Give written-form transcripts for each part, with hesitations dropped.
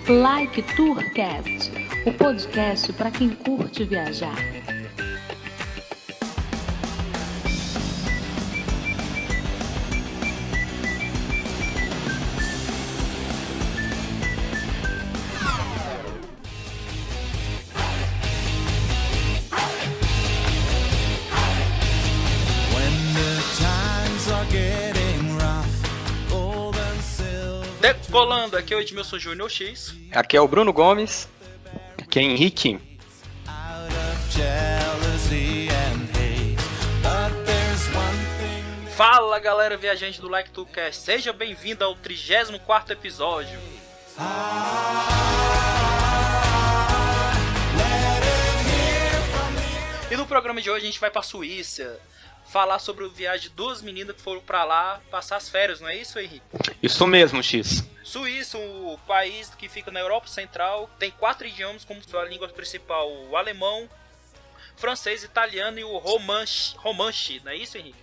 Like Tourcast, o podcast para quem curte viajar. Decolando, aqui é o Edmilson Júnior X. Aqui é o Bruno Gomes. Aqui é Henrique. Fala galera viajante do Like Tourcast, seja bem-vindo ao 34º episódio. E no programa de hoje a gente vai pra Suíça falar sobre a viagem de duas meninas que foram pra lá passar as férias, não é isso, Henrique? Isso mesmo, X. Suíça, o país que fica na Europa Central, tem 4 idiomas como sua língua principal: o alemão, francês, italiano e o romanche, não é isso, Henrique?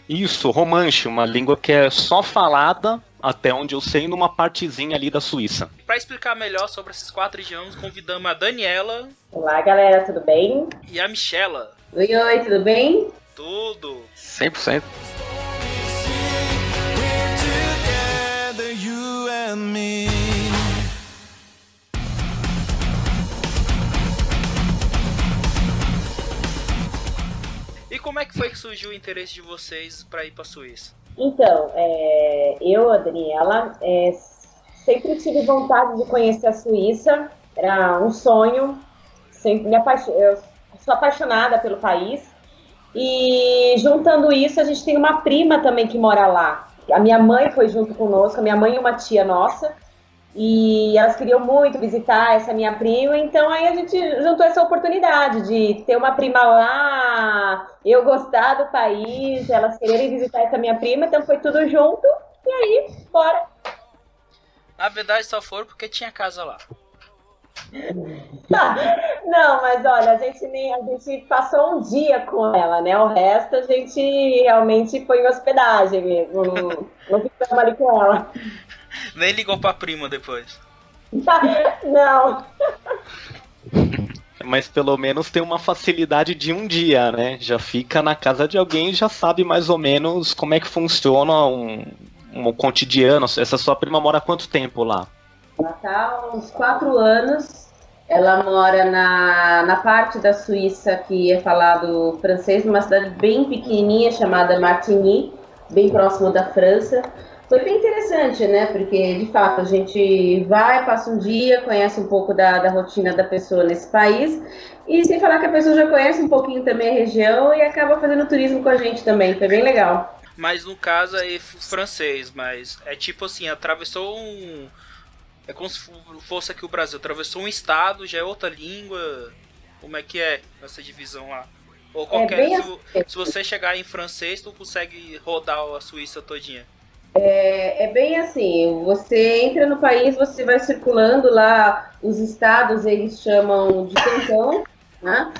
Isso, romanche, uma língua que é só falada, até onde eu sei, numa partezinha ali da Suíça. Para explicar melhor sobre esses 4 idiomas, convidamos a Daniela. Olá, galera, tudo bem? E a Michela. Oi, tudo bem? Tudo. 100%. E como é que foi que surgiu o interesse de vocês para ir para a Suíça? Então, eu, a Daniela, sempre tive vontade de conhecer a Suíça. Era um sonho. Eu sou apaixonada pelo país. E juntando isso, a gente tem uma prima também que mora lá. A minha mãe foi junto conosco, a minha mãe e uma tia nossa. E elas queriam muito visitar essa minha prima, então aí a gente juntou essa oportunidade de ter uma prima lá, eu gostar do país, elas quererem visitar essa minha prima, então foi tudo junto, e aí, bora. Na verdade só foram porque tinha casa lá. Não, mas olha, a gente passou um dia com ela, né? O resto a gente realmente foi em hospedagem mesmo, não ficamos ali com ela. Nem ligou pra prima depois. Não. Mas pelo menos tem uma facilidade de um dia, né? Já fica na casa de alguém e já sabe mais ou menos como é que funciona um cotidiano. Essa sua prima mora há quanto tempo lá? Ela tá há uns 4 anos. Ela mora na parte da Suíça que é falado francês, numa cidade bem pequenininha chamada Martigny, bem próximo da França. Foi bem interessante, né? Porque, de fato, a gente vai, passa um dia, conhece um pouco da rotina da pessoa nesse país, e sem falar que a pessoa já conhece um pouquinho também a região e acaba fazendo turismo com a gente também. Foi bem legal. Mas no caso é francês, mas é tipo assim, atravessou é como se fosse aqui o Brasil, atravessou um estado, já é outra língua. Como é que é essa divisão lá? Ou qualquer. Se você chegar em francês, tu consegue rodar a Suíça todinha. É bem assim, você entra no país, você vai circulando lá, os estados eles chamam de cantão, né?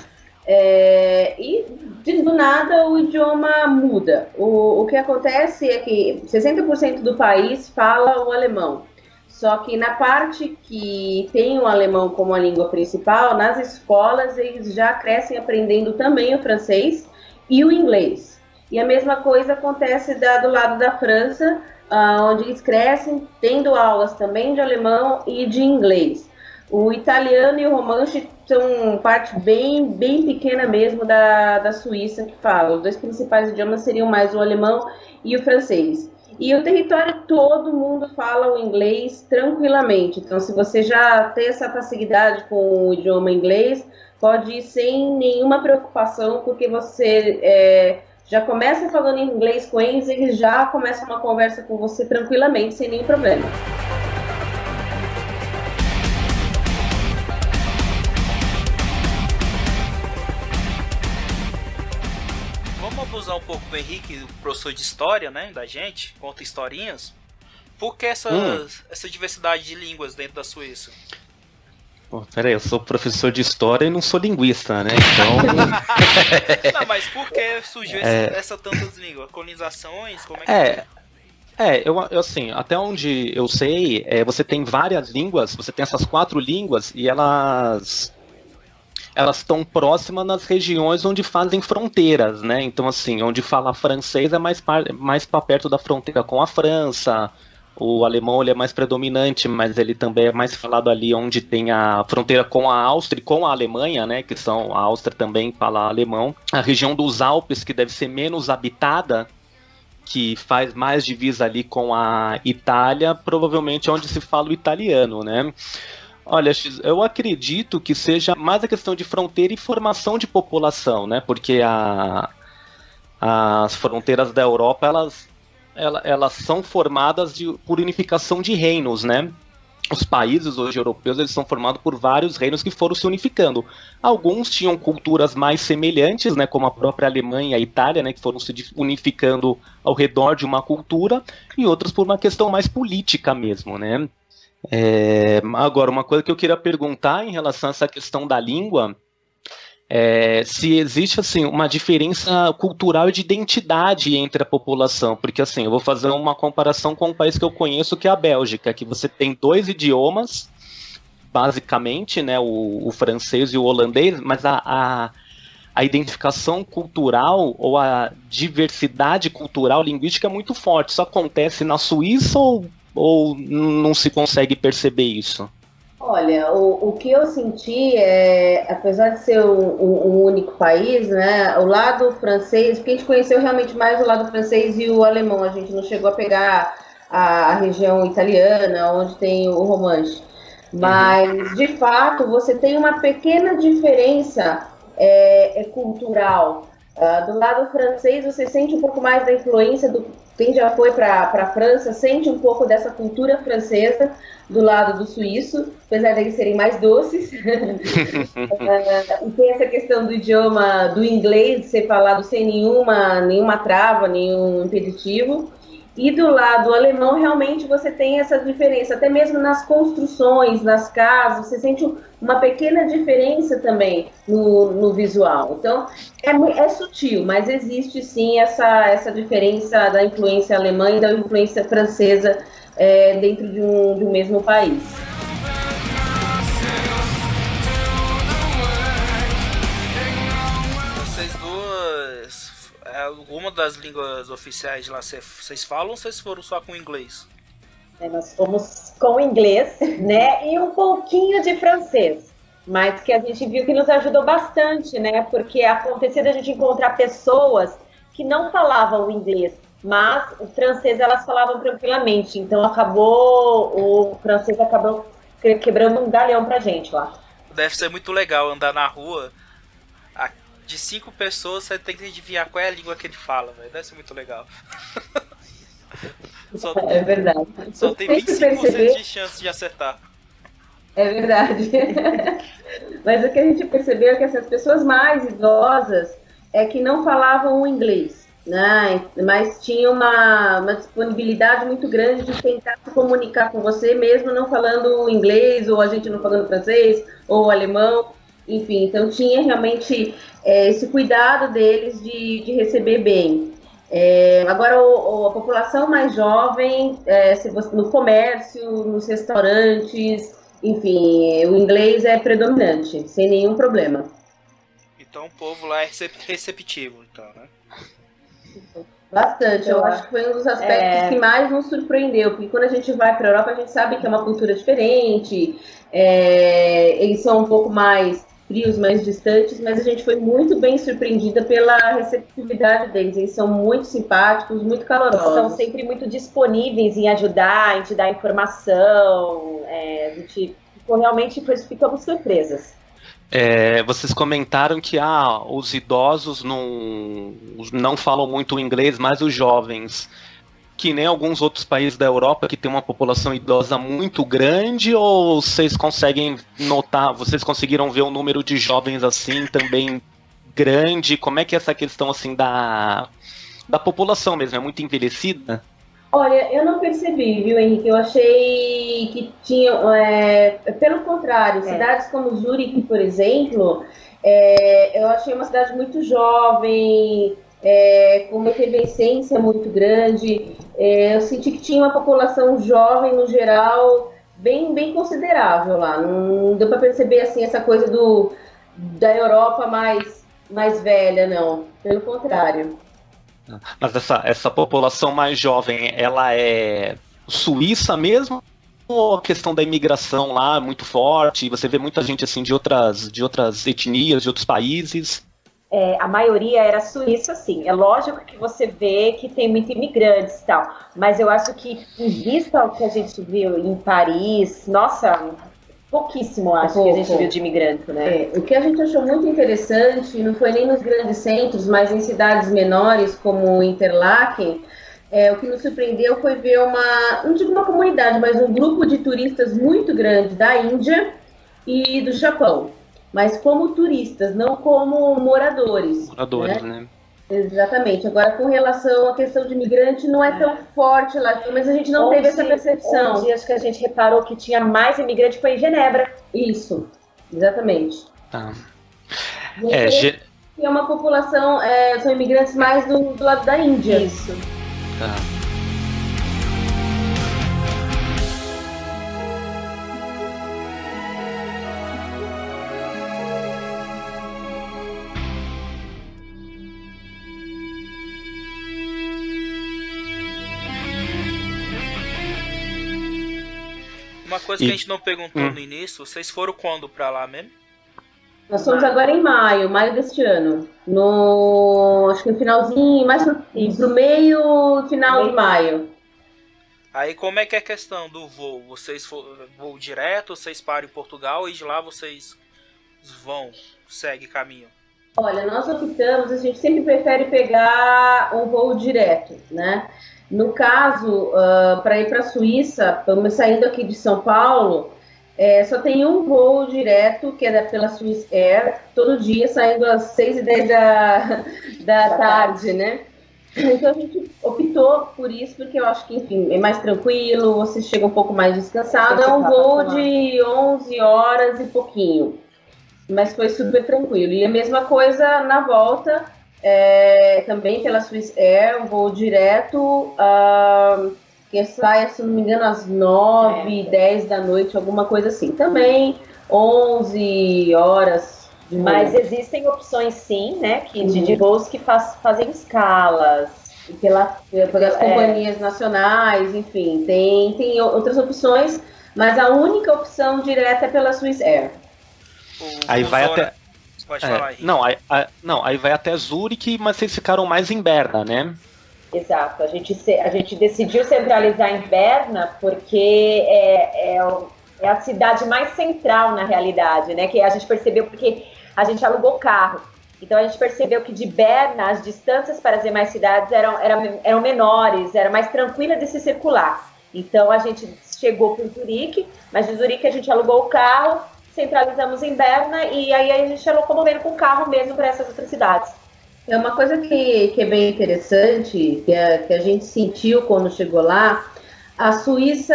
E do nada o idioma muda. O que acontece é que 60% do país fala o alemão. Só que na parte que tem o alemão como a língua principal, nas escolas eles já crescem aprendendo também o francês e o inglês. E a mesma coisa acontece do lado da França, onde eles crescem tendo aulas também de alemão e de inglês. O italiano e o romanche são parte bem pequena mesmo da Suíça que fala. Os 2 principais idiomas seriam mais o alemão e o francês. E o território todo mundo fala o inglês tranquilamente. Então, se você já tem essa facilidade com o idioma inglês, pode ir sem nenhuma preocupação, porque você já começa falando em inglês com eles, eles já começam uma conversa com você tranquilamente, sem nenhum problema. Vamos abusar um pouco do Henrique, o professor de história, né, da gente, conta historinhas. por que essa diversidade de línguas dentro da Suíça? Pô, peraí, eu sou professor de história e não sou linguista, né? Então. Não, mas por que surgiu essa tantas línguas? Colonizações? Como é que eu assim, até onde eu sei, você tem várias línguas, você tem essas 4 línguas e elas estão próximas nas regiões onde fazem fronteiras, né? Então, assim, onde fala francês é mais para perto da fronteira com a França. O alemão ele é mais predominante, mas ele também é mais falado ali onde tem a fronteira com a Áustria e com a Alemanha, né? Que são, a Áustria também fala alemão. A região dos Alpes, que deve ser menos habitada, que faz mais divisa ali com a Itália, provavelmente é onde se fala o italiano, né? Olha, eu acredito que seja mais a questão de fronteira e formação de população, né? Porque as fronteiras da Europa, elas são formadas por unificação de reinos, né? Os países hoje europeus, eles são formados por vários reinos que foram se unificando. Alguns tinham culturas mais semelhantes, né, como a própria Alemanha e a Itália, né, que foram se unificando ao redor de uma cultura, e outras por uma questão mais política mesmo, né? Agora, uma coisa que eu queria perguntar em relação a essa questão da língua, se existe assim uma diferença cultural e de identidade entre a população, porque assim, eu vou fazer uma comparação com um país que eu conheço, que é a Bélgica, que você tem 2 idiomas, basicamente, né, o francês e o holandês, mas a identificação cultural ou a diversidade cultural linguística é muito forte. Isso acontece na Suíça ou não se consegue perceber isso? Olha, o que eu senti apesar de ser um único país, né, o lado francês, porque a gente conheceu realmente mais o lado francês e o alemão, a gente não chegou a pegar a região italiana, onde tem o Romanche, mas, de fato, você tem uma pequena diferença cultural. Do lado francês, você sente um pouco mais da influência quem já foi para a França, sente um pouco dessa cultura francesa do lado do suíço, apesar deles serem mais doces. E tem essa questão do idioma, do inglês, de ser falado sem nenhuma trava, nenhum impeditivo. E do lado alemão, realmente, você tem essa diferença, até mesmo nas construções, nas casas, você sente uma pequena diferença também no visual. Então, é sutil, mas existe sim essa diferença da influência alemã e da influência francesa dentro de um mesmo país. Alguma das línguas oficiais de lá vocês falam ou vocês foram só com inglês? Nós fomos com inglês, né, e um pouquinho de francês, mas que a gente viu que nos ajudou bastante, né, porque acontecia da gente encontrar pessoas que não falavam inglês, mas o francês elas falavam tranquilamente, então o francês acabou quebrando um galhão pra gente lá. Deve ser muito legal andar na rua. De 5 pessoas, você tem que adivinhar qual é a língua que ele fala, velho. Deve ser muito legal. É verdade. Só tem 25% de chance de acertar. É verdade. Mas o que a gente percebeu é que essas pessoas mais idosas que não falavam o inglês, né? Mas tinham uma disponibilidade muito grande de tentar se comunicar com você, mesmo não falando inglês, ou a gente não falando francês, ou alemão. Enfim, então tinha realmente esse cuidado deles de receber bem. Agora, a população mais jovem, no comércio, nos restaurantes, enfim, o inglês é predominante, sem nenhum problema. Então o povo lá é receptivo, então, né? Bastante, eu acho que foi um dos aspectos que mais nos surpreendeu, porque quando a gente vai para a Europa, a gente sabe que é uma cultura diferente, eles são um pouco mais frios, mais distantes, mas a gente foi muito bem surpreendida pela receptividade deles. Eles são muito simpáticos, muito calorosos. São sempre muito disponíveis em ajudar, em te dar informação. A gente ficamos surpresas. Vocês comentaram que os idosos não falam muito inglês, mas os jovens, que nem alguns outros países da Europa que tem uma população idosa muito grande, ou vocês conseguem notar, vocês conseguiram ver um número de jovens assim também grande? Como é que é essa questão assim da população mesmo? É muito envelhecida? Olha, eu não percebi, viu, Henrique? Eu achei que tinha, pelo contrário, cidades como Zurique, por exemplo, eu achei uma cidade muito jovem, com uma efervescência muito grande. Eu senti que tinha uma população jovem no geral bem, bem considerável lá. Não deu para perceber assim essa coisa da Europa mais velha, não. Pelo contrário. Mas essa população mais jovem, ela é suíça mesmo? Ou a questão da imigração lá é muito forte? Você vê muita gente assim de outras etnias, de outros países? A maioria era suíça, sim. É lógico que você vê que tem muitos imigrantes e tal, mas eu acho que, em vista ao que a gente viu em Paris, nossa, pouquíssimo acho que a gente viu de imigrante, né? O que a gente achou muito interessante, não foi nem nos grandes centros, mas em cidades menores, como Interlaken, o que nos surpreendeu foi ver não digo uma comunidade, mas um grupo de turistas muito grande da Índia e do Japão. Mas como turistas, não como moradores. Moradores, né? Exatamente. Agora, com relação à questão de imigrante, não é tão forte lá, mas a gente não teve essa percepção. Onde acho que a gente reparou que tinha mais imigrante foi em Genebra. Isso, exatamente. Tá. É uma população, são imigrantes mais do lado da Índia. Isso. Tá. Uma coisa que a gente não perguntou no início, vocês foram quando pra lá mesmo? Nós fomos agora em maio deste ano. Acho que no finalzinho, mais pro meio, final de maio. Aí como é que é a questão do voo? Vocês voo direto, vocês param em Portugal e de lá vocês seguem caminho? Olha, nós optamos, a gente sempre prefere pegar um voo direto, né? No caso, para ir para a Suíça, estamos saindo aqui de São Paulo, só tem um voo direto, que é pela Swiss Air, todo dia, saindo às 6h10 da tarde, né? Então a gente optou por isso, porque eu acho que, enfim, é mais tranquilo, você chega um pouco mais descansado. É um voo de 11 horas e pouquinho, mas foi super tranquilo. E a mesma coisa na volta, também pela Swiss Air, um voo direto, que sai, se não me engano, às 9, 10 da noite, alguma coisa assim. Também 11 horas. Mas existem opções, sim, né, de voos que fazem escalas. Pelas companhias nacionais, enfim, tem outras opções, mas a única opção direta é pela Swiss Air. Aí vai até... Pode falar aí. Não, aí vai até Zurique, mas vocês ficaram mais em Berna, né? Exato, a gente decidiu centralizar em Berna porque é a cidade mais central na realidade, né? Que a gente percebeu porque a gente alugou carro. Então a gente percebeu que de Berna as distâncias para as demais cidades eram menores, era mais tranquila de se circular. Então a gente chegou por Zurique, mas de Zurique a gente alugou o carro, centralizamos em Berna e aí a gente está locomovendo com o carro mesmo para essas outras cidades. É uma coisa que é bem interessante, que a gente sentiu quando chegou lá. A Suíça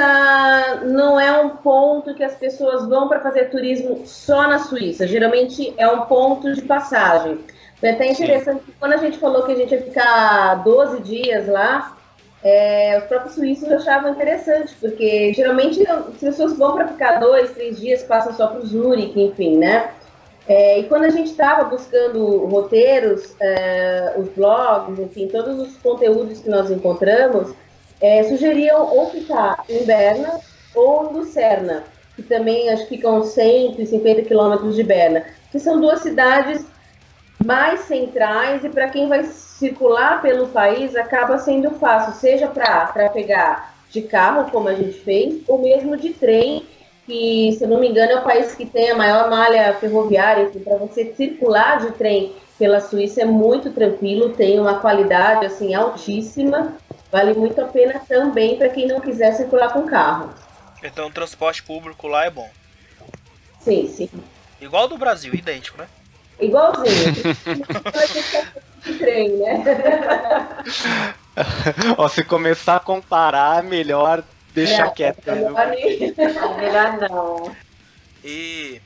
não é um ponto que as pessoas vão para fazer turismo só na Suíça. Geralmente é um ponto de passagem. Foi até interessante que quando a gente falou que a gente ia ficar 12 dias lá, os próprios suíços achavam interessante, porque geralmente as pessoas vão para ficar 2, 3 dias, passam só para o Zurique, enfim, né? E quando a gente estava buscando roteiros, os blogs, enfim, todos os conteúdos que nós encontramos, sugeriam ou ficar em Berna ou em Lucerna, que também acho que ficam 150 quilômetros de Berna, que são duas cidades mais centrais e para quem vai circular pelo país acaba sendo fácil, seja para pegar de carro, como a gente fez, ou mesmo de trem, que, se eu não me engano, é o país que tem a maior malha ferroviária. Então, para você circular de trem pela Suíça é muito tranquilo, tem uma qualidade assim altíssima, vale muito a pena também para quem não quiser circular com carro. Então o transporte público lá é bom? Sim, sim. Igual do Brasil, idêntico, né? Igualzinho. De trem, né? Ó, se começar a comparar, melhor deixar quieto. Melhor não. E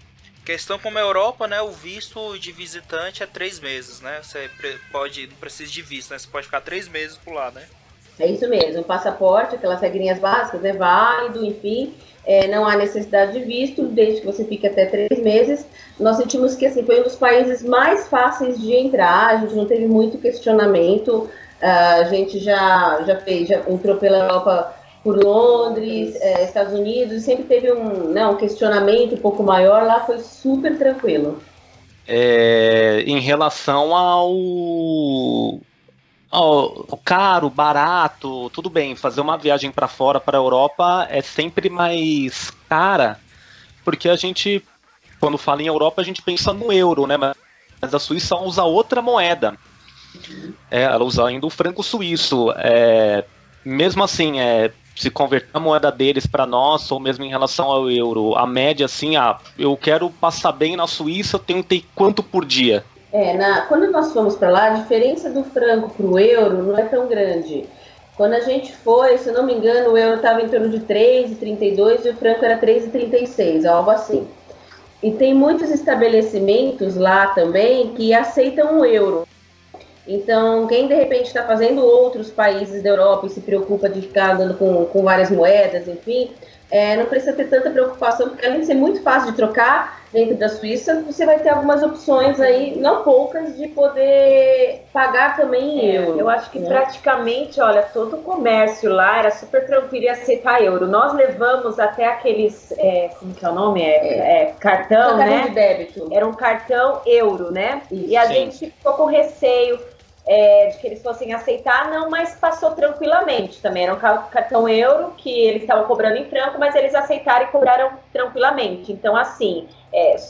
questão como a Europa, né? O visto de visitante é 3 meses, né? Você não precisa de visto, né? Você pode ficar 3 meses por lá, né? É isso mesmo, passaporte, aquelas regrinhas básicas, é válido, enfim, não há necessidade de visto, desde que você fique até 3 meses. Nós sentimos que assim, foi um dos países mais fáceis de entrar, a gente não teve muito questionamento, a gente já entrou pela Europa por Londres, Estados Unidos, e sempre teve um questionamento um pouco maior, lá foi super tranquilo. Em relação ao caro, barato, tudo bem, fazer uma viagem para fora, para a Europa, é sempre mais cara, porque a gente, quando fala em Europa, a gente pensa no euro, né? Mas a Suíça usa outra moeda. Ela usa ainda o franco suíço. Mesmo assim, se converter a moeda deles para nós, ou mesmo em relação ao euro, a média, assim, eu quero passar bem na Suíça, eu tenho que ter quanto por dia? Quando nós fomos para lá, a diferença do franco para o euro não é tão grande. Quando a gente foi, se eu não me engano, o euro estava em torno de 3,32 e o franco era 3,36, algo assim. E tem muitos estabelecimentos lá também que aceitam o euro. Então, quem de repente está fazendo outros países da Europa e se preocupa de ficar andando com várias moedas, enfim, não precisa ter tanta preocupação, porque além de ser muito fácil de trocar dentro da Suíça, você vai ter algumas opções aí, não poucas, de poder pagar também em euro. Eu acho que praticamente, olha, todo o comércio lá era super tranquilo em aceitar euro. Nós levamos até aqueles, como que é o nome? Cartão, né? De débito. Era um cartão euro, né? Isso, e a gente ficou com receio de que eles fossem aceitar, não, mas passou tranquilamente também. Era um cartão euro que eles estavam cobrando em franco, mas eles aceitaram e cobraram tranquilamente. Então, assim,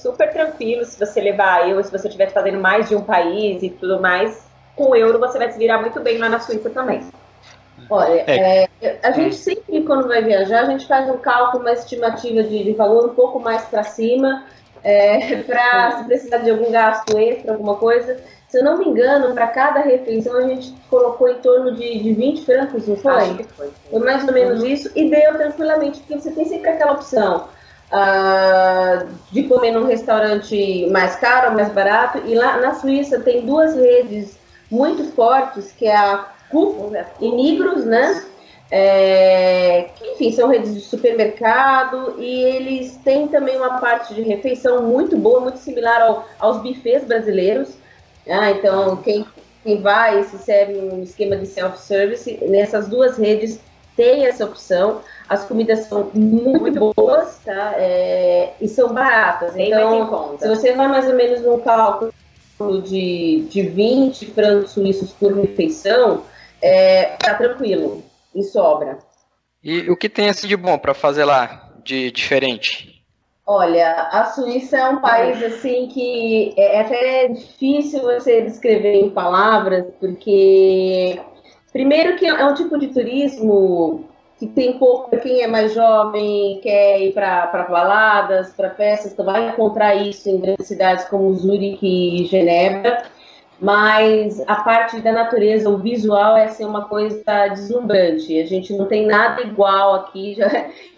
super tranquilo se você levar euro, se você estiver fazendo mais de um país e tudo mais, com euro você vai se virar muito bem lá na Suíça também. Olha, a gente sempre, quando vai viajar, a gente faz um cálculo, uma estimativa de valor um pouco mais para cima, para se precisar de algum gasto extra, alguma coisa. Se eu não me engano, para cada refeição a gente colocou em torno de 20 francos, não foi? Acho que foi. Foi mais ou menos isso, e deu tranquilamente, porque você tem sempre aquela opção de comer num restaurante mais caro ou mais barato, e lá na Suíça tem 2 redes muito fortes, que é a Coop e Migros, né? Que, enfim, são redes de supermercado, e eles têm também uma parte de refeição muito boa, muito similar aos buffets brasileiros. Então, quem vai e se serve um esquema de self-service, nessas 2 redes tem essa opção. As comidas são muito boas, tá? E são baratas. Então, se você vai mais ou menos num cálculo de 20 francos suíços por refeição, tá tranquilo, e sobra. E o que tem assim de bom para fazer lá, de diferente? Olha, a Suíça é um país assim que é até difícil você descrever em palavras, porque primeiro que é um tipo de turismo que tem pouco para quem é mais jovem, quer ir para baladas, para festas, então vai encontrar isso em grandes cidades como Zurique e Genebra. Mas a parte da natureza, o visual é assim, uma coisa deslumbrante. A gente não tem nada igual aqui.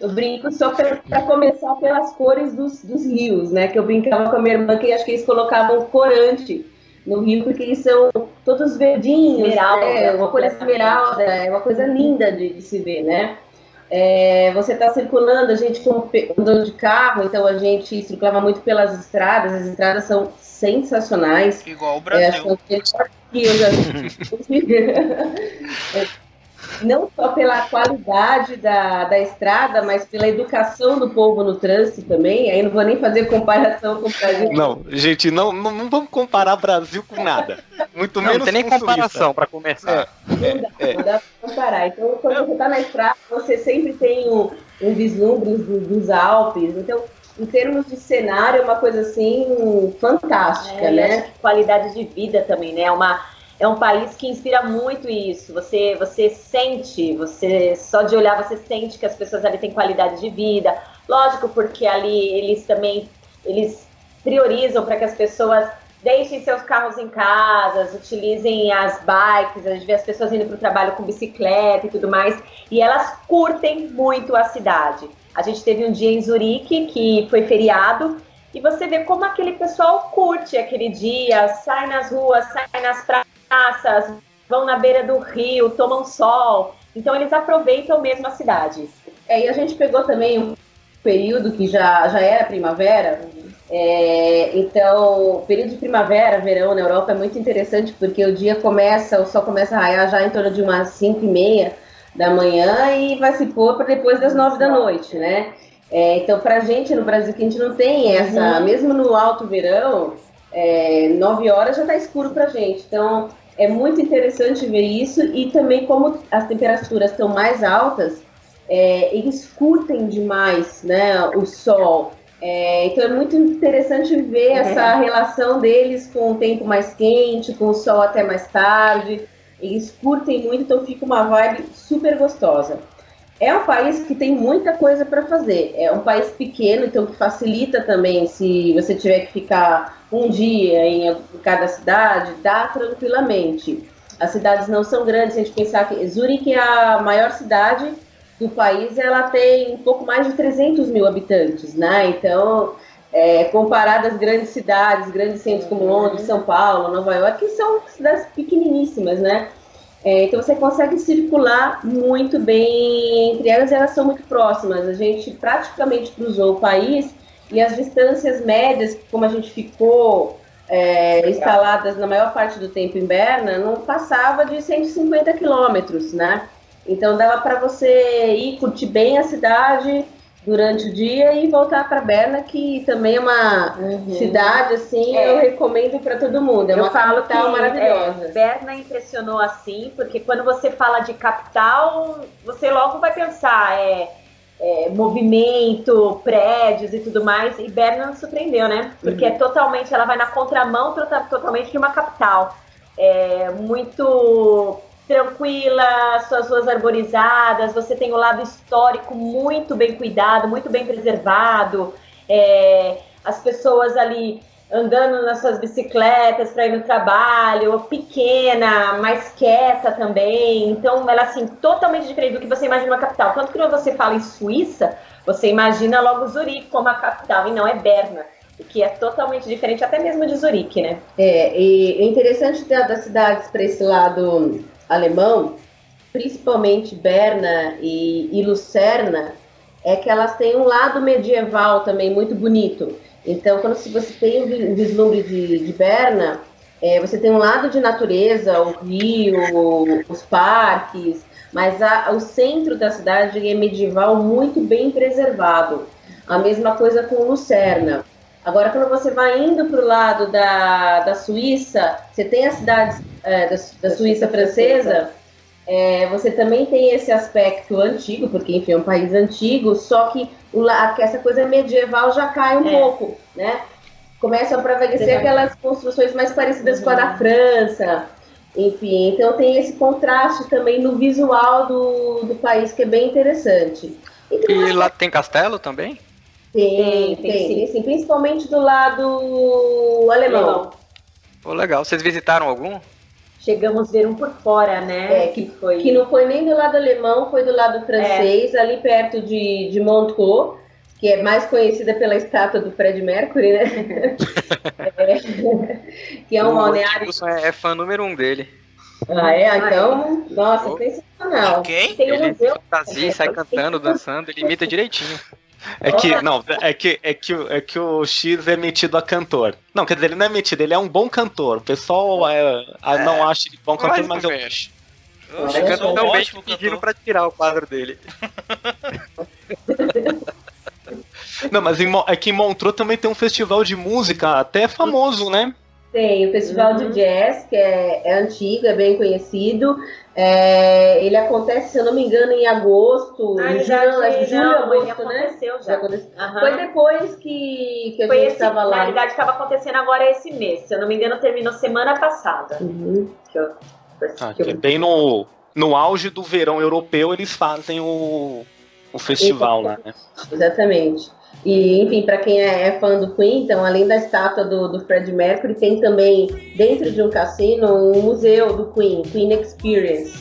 Eu brinco só para começar pelas cores dos rios, né? Que eu brincava com a minha irmã que acho que eles colocavam corante no rio, porque eles são todos verdinhos, esmeralda, uma cor esmeralda, é uma coisa linda de se ver, né? Você está circulando, a gente andando de carro, então a gente circulava muito pelas estradas, as estradas são sensacionais. Igual o Brasil. Não só pela qualidade da estrada, mas pela educação do povo no trânsito também. Aí não vou nem fazer comparação com o Brasil. Não, gente, não vamos comparar Brasil com nada. Muito menos não tem nem comparação para começar. Não dá pra comparar. Então, quando você está na estrada, você sempre tem um vislumbre dos Alpes. Então, em termos de cenário, é uma coisa assim fantástica, né? Qualidade de vida também, né? É um país que inspira muito isso. Você sente, só de olhar você sente que as pessoas ali têm qualidade de vida. Lógico, porque ali eles priorizam para que as pessoas deixem seus carros em casa, utilizem as bikes, a gente vê as pessoas indo para o trabalho com bicicleta e tudo mais, e elas curtem muito a cidade. A gente teve um dia em Zurique, que foi feriado, e você vê como aquele pessoal curte aquele dia, sai nas ruas, sai nas praças, vão na beira do rio, tomam sol. Então eles aproveitam mesmo a cidade. E a gente pegou também um período que já era primavera. Então, o período de primavera, verão na Europa é muito interessante porque o sol começa a raiar já em torno de umas 5h30 da manhã e vai se pôr para depois das 9 da noite, né? Então, pra gente no Brasil, que a gente não tem essa, mesmo no alto verão, 9 horas já tá escuro pra gente. Então, é muito interessante ver isso e também como as temperaturas estão mais altas, eles curtem demais, né, o sol. Então é muito interessante ver essa relação deles com o tempo mais quente, com o sol até mais tarde. Eles curtem muito, então fica uma vibe super gostosa. É um país que tem muita coisa para fazer. É um país pequeno, então que facilita também se você tiver que ficar um dia em cada cidade, dá tranquilamente. As cidades não são grandes, se a gente pensar que Zurique é a maior cidade do país, ela tem um pouco mais de 300 mil habitantes, né? Então, comparado às grandes cidades, grandes centros como Londres, São Paulo, Nova York, que são cidades pequeniníssimas, né? Então você consegue circular muito bem entre elas e elas são muito próximas. A gente praticamente cruzou o país e as distâncias médias, como a gente ficou instaladas na maior parte do tempo em Berna, não passava de 150 quilômetros, né? Então dava para você ir curtir bem a cidade durante o dia e voltar para Berna, que também é uma cidade, assim, eu recomendo para todo mundo. É uma capital maravilhosa. Berna impressionou assim, porque quando você fala de capital, você logo vai pensar movimento, prédios e tudo mais, e Berna nos surpreendeu, né? Porque ela vai na contramão totalmente de uma capital. Muito tranquila, suas ruas arborizadas, você tem o lado histórico muito bem cuidado, muito bem preservado, as pessoas ali andando nas suas bicicletas para ir no trabalho, pequena, mais quieta também, então ela assim, totalmente diferente do que você imagina uma capital, tanto que quando você fala em Suíça, você imagina logo Zurique como a capital, e não é Berna, o que é totalmente diferente até mesmo de Zurique, né? E é interessante das cidades para esse lado alemão, principalmente Berna e Lucerna, é que elas têm um lado medieval também muito bonito. Então, quando você tem o vislumbre de Berna, você tem um lado de natureza, o rio, os parques, mas o centro da cidade é medieval muito bem preservado. A mesma coisa com Lucerna. Agora, quando você vai indo para o lado da Suíça, você tem as cidades da Suíça francesa, você também tem esse aspecto antigo, porque, enfim, é um país antigo, só que essa coisa medieval já cai um pouco, né? Começam a prevalecer aquelas construções mais parecidas com a da França, enfim, então tem esse contraste também no visual do país, que é bem interessante. E lá tem castelo também? Tem, sim, principalmente do lado alemão. Oh, legal. Vocês visitaram algum? Chegamos a ver um por fora, né? Que não foi nem do lado alemão, foi do lado francês, ali perto de Montreux, que é mais conhecida pela estátua do Fred Mercury, né? Que é um balneário. É fã número 1 dele. Então, nossa, sensacional. Quem? Tem um Ele museu. fantasia, sai cantando, dançando, ele imita direitinho. É que o X é metido a cantor. Não, quer dizer, ele não é metido, ele é um bom cantor. O pessoal não acha ele bom cantor, mas eu acho. Oxe, canta tão bem que pediram pra tirar o quadro dele. Não, mas é que em Montreux também tem um festival de música até famoso, né? Tem o Festival de Jazz, que é antigo, é bem conhecido. Ele acontece, se eu não me engano, em agosto. Julho, agosto, né? Aconteceu já. Foi depois que a gente estava lá. Na realidade, estava acontecendo agora esse mês. Se eu não me engano, terminou semana passada. Bem no auge do verão europeu, eles fazem o festival lá, né? Exatamente. E, enfim, para quem é fã do Queen, então, além da estátua do Freddie Mercury, tem também, dentro de um cassino, um museu do Queen, Queen Experience,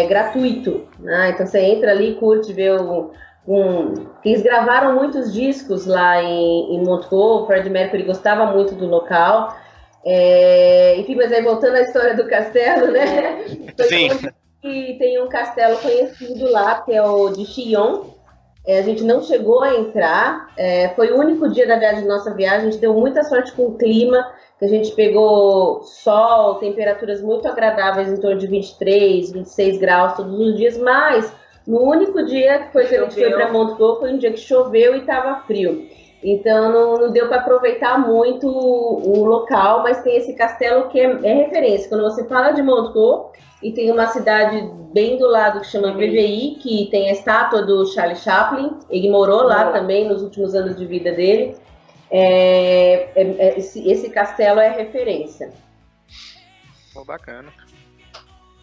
gratuito, né? Então você entra ali, curte, vê eles gravaram muitos discos lá em Montreux, o Freddie Mercury gostava muito do local. Enfim, mas aí voltando à história do castelo, né? Sim. E tem um castelo conhecido lá, que é o de Chillon. A gente não chegou a entrar, foi o único dia da nossa viagem, a gente deu muita sorte com o clima, que a gente pegou sol, temperaturas muito agradáveis, em torno de 23, 26 graus todos os dias, mas no único dia que a gente foi para Montreux foi um dia que choveu e estava frio. Então não deu para aproveitar muito o local, mas tem esse castelo que é referência. Quando você fala de Montreux, e tem uma cidade bem do lado que chama VGI, que tem a estátua do Charlie Chaplin, ele morou lá também nos últimos anos de vida dele. Esse castelo é referência. Bacana.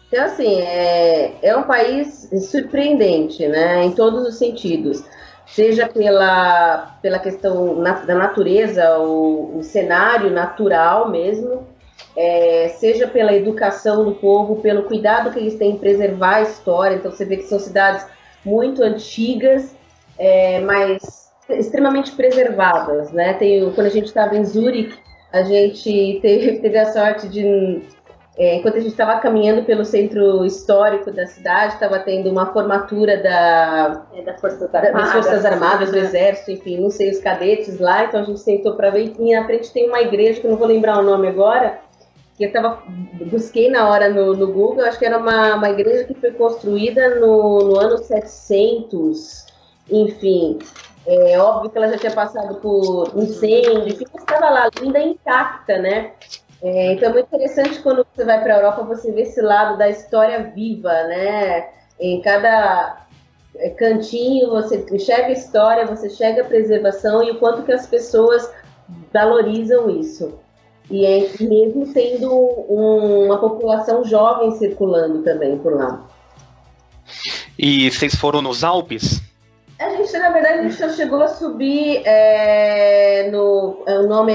Então, assim, é um país surpreendente, né, em todos os sentidos. Seja pela questão da natureza, o cenário natural mesmo, seja pela educação do povo, pelo cuidado que eles têm em preservar a história. Então você vê que são cidades muito antigas, mas extremamente preservadas, né? Quando a gente estava em Zurique, a gente teve a sorte de... enquanto a gente estava caminhando pelo centro histórico da cidade, estava tendo uma formatura das Forças Armadas, do Exército, enfim, não sei, os cadetes lá, então a gente sentou para ver, e na frente tem uma igreja, que eu não vou lembrar o nome agora, que eu busquei na hora no Google, acho que era uma igreja que foi construída no ano 700, enfim, óbvio que ela já tinha passado por incêndio, enfim, mas estava lá, ainda intacta, né? Então é muito interessante quando você vai para a Europa, você vê esse lado da história viva, né? Em cada cantinho você enxerga a história, você enxerga a preservação e o quanto que as pessoas valorizam isso. E mesmo tendo uma população jovem circulando também por lá. E vocês foram nos Alpes? Na verdade, a gente só chegou a subir o nome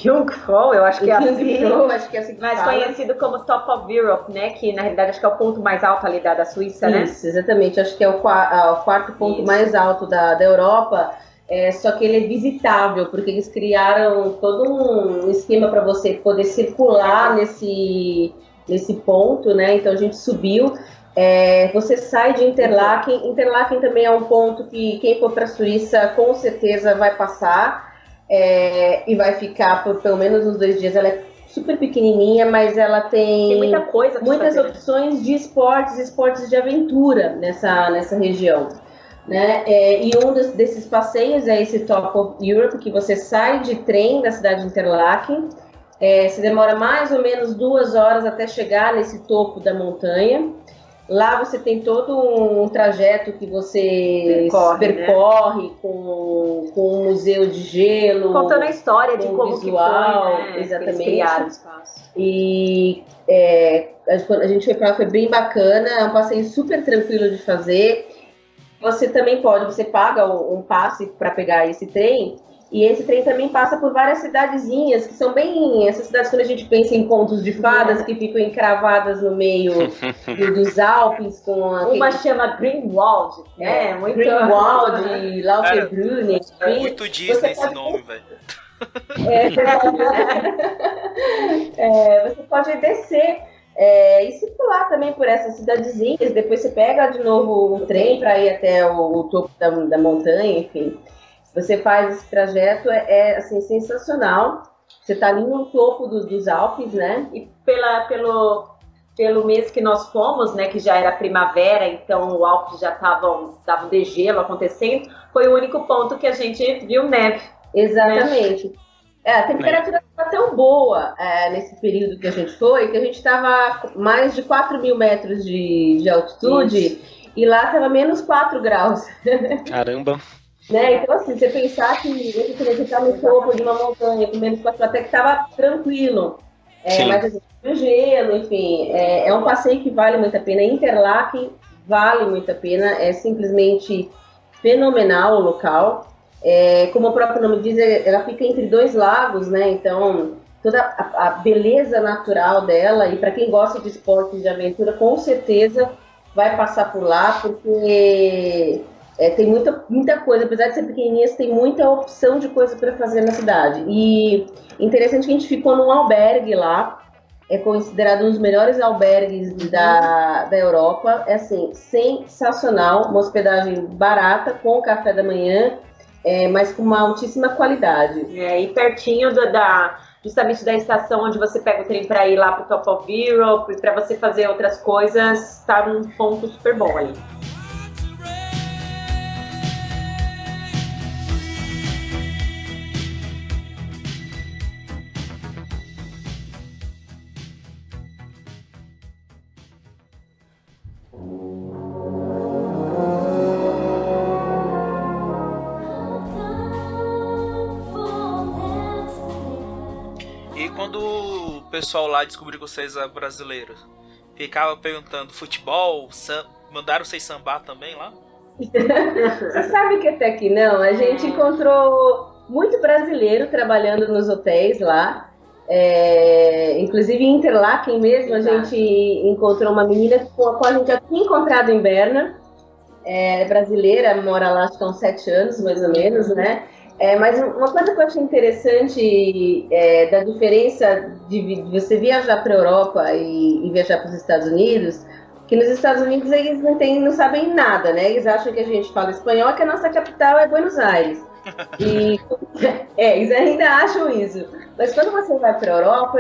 Jungfrau, eu acho que é assim. Acho que é assim que mais fala. conhecido como Top of Europe, né? Que na realidade acho que é o ponto mais alto ali da Suíça, né? Isso, exatamente. Acho que é o quarto ponto mais alto da Europa. Só que ele é visitável, porque eles criaram todo um esquema para você poder circular nesse ponto, né? Então a gente subiu. Você sai de Interlaken. Interlaken também é um ponto que quem for para a Suíça com certeza vai passar e vai ficar por pelo menos uns 2 dias. Ela é super pequenininha, mas ela tem muita coisa, muitas opções de esportes de aventura nessa região. Né? E um desses passeios é esse Top of Europe, que você sai de trem da cidade de Interlaken, você demora mais ou menos 2 horas até chegar nesse topo da montanha. Lá você tem todo um trajeto que você percorre, né? com um museu de gelo. Contando a história de como visual, que foi, né? exatamente. E a gente foi para lá, foi bem bacana, é um passeio super tranquilo de fazer. Você também você paga um passe para pegar esse trem, e esse trem também passa por várias cidadezinhas, que são bem... Essas cidades, quando a gente pensa em contos de fadas, que ficam encravadas no meio dos Alpes, com uma chama Greenwald, né? Greenwald, Lauterbrunnen. Muito Disney esse nome, velho. Você pode descer e circular também por essas cidadezinhas, depois você pega de novo o trem para ir até o topo da montanha, enfim. Você faz esse trajeto, assim, sensacional. Você está ali no topo dos Alpes, né? E pelo mês que nós fomos, né, que já era primavera, então o Alpes já estavam de gelo acontecendo, foi o único ponto que a gente viu neve. Exatamente. Né? A temperatura estava tão boa nesse período que a gente foi, que a gente estava mais de 4.000 metros de altitude. Isso. E lá estava menos 4 graus. Caramba! Né? Então, assim, você pensar que você está no topo de uma montanha com menos 4, até que estava tranquilo. Mas a gente viu gelo, enfim. É um passeio que vale muito a pena. Interlaken vale muito a pena. É simplesmente fenomenal o local. Como o próprio nome diz, ela fica entre dois lagos, né? Então, toda a beleza natural dela, e para quem gosta de esportes de aventura, com certeza vai passar por lá, porque tem muita coisa. Apesar de ser pequenininha, tem muita opção de coisa para fazer na cidade. E interessante que a gente ficou num albergue lá, é considerado um dos melhores albergues da Europa. É assim, sensacional, uma hospedagem barata, com café da manhã, mas com uma altíssima qualidade. E pertinho justamente da estação onde você pega o trem para ir lá para o Top of Europe, para você fazer outras coisas, está num ponto super bom ali. O pessoal lá descobriu que vocês eram brasileiros, ficava perguntando futebol, mandaram vocês sambar também lá? Você sabe que até que não, a gente encontrou muito brasileiro trabalhando nos hotéis lá, inclusive em Interlaken mesmo. A gente encontrou uma menina com a qual a gente já tinha encontrado em Berna, brasileira, mora lá acho que há uns 7 anos mais ou menos, né? Mas uma coisa que eu achei interessante da diferença de você viajar para a Europa e viajar para os Estados Unidos, que nos Estados Unidos eles não sabem nada, né? Eles acham que a gente fala espanhol, que a nossa capital é Buenos Aires. Eles ainda acham isso. Mas quando você vai para a Europa,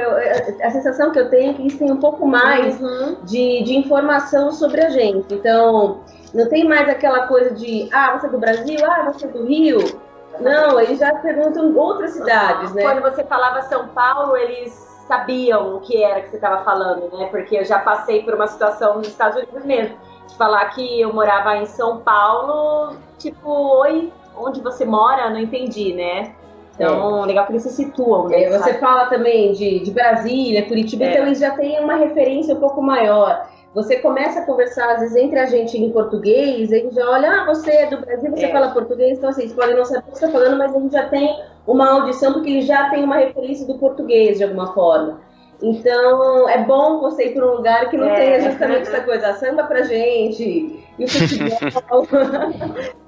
a sensação que eu tenho é que eles têm um pouco mais de informação sobre a gente. Então, não tem mais aquela coisa de, você é do Brasil? Você é do Rio? Não, eles já perguntam outras cidades, né? Quando você falava São Paulo, eles sabiam o que era que você estava falando, né? Porque eu já passei por uma situação nos Estados Unidos mesmo, de falar que eu morava em São Paulo, tipo, oi, onde você mora? Não entendi, né? Então, legal que eles se situam, né? Você fala também de Brasília, Curitiba, então eles já têm uma referência um pouco maior. Você começa a conversar, às vezes, entre a gente em português, ele já olha, você é do Brasil, você fala português, então assim, vocês podem não saber o que você está falando, mas ele já tem uma audição, porque ele já tem uma referência do português, de alguma forma. Então, é bom você ir para um lugar que não tenha justamente essa coisa, samba pra gente, e o futebol.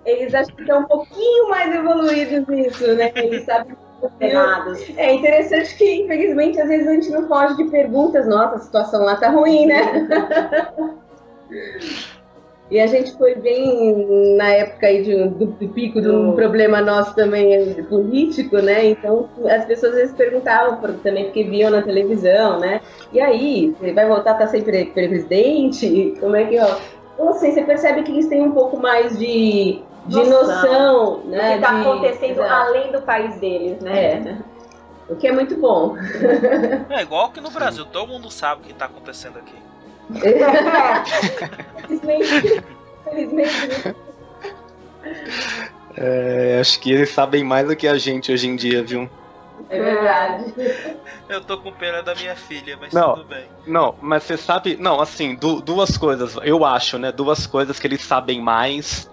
Eles acham que estão um pouquinho mais evoluídos nisso, né? Eles sabem. É interessante que, infelizmente, às vezes a gente não foge de perguntas. Nossa, a situação lá tá ruim, né? E a gente foi bem na época aí do pico de um problema nosso também político, né? Então as pessoas às vezes perguntavam também, porque viam na televisão, né? E aí, você vai voltar a estar sempre presidente? Como é que... Então, assim, você percebe que eles têm um pouco mais de noção, né? O que está acontecendo além do país deles, né? O que é muito bom. É igual que no Brasil, todo mundo sabe o que está acontecendo aqui. Felizmente. Acho que eles sabem mais do que a gente hoje em dia, viu? É verdade. Eu tô com pena da minha filha, mas tudo bem. Não, mas você sabe... Não, assim, duas coisas, eu acho, né? Duas coisas que eles sabem mais...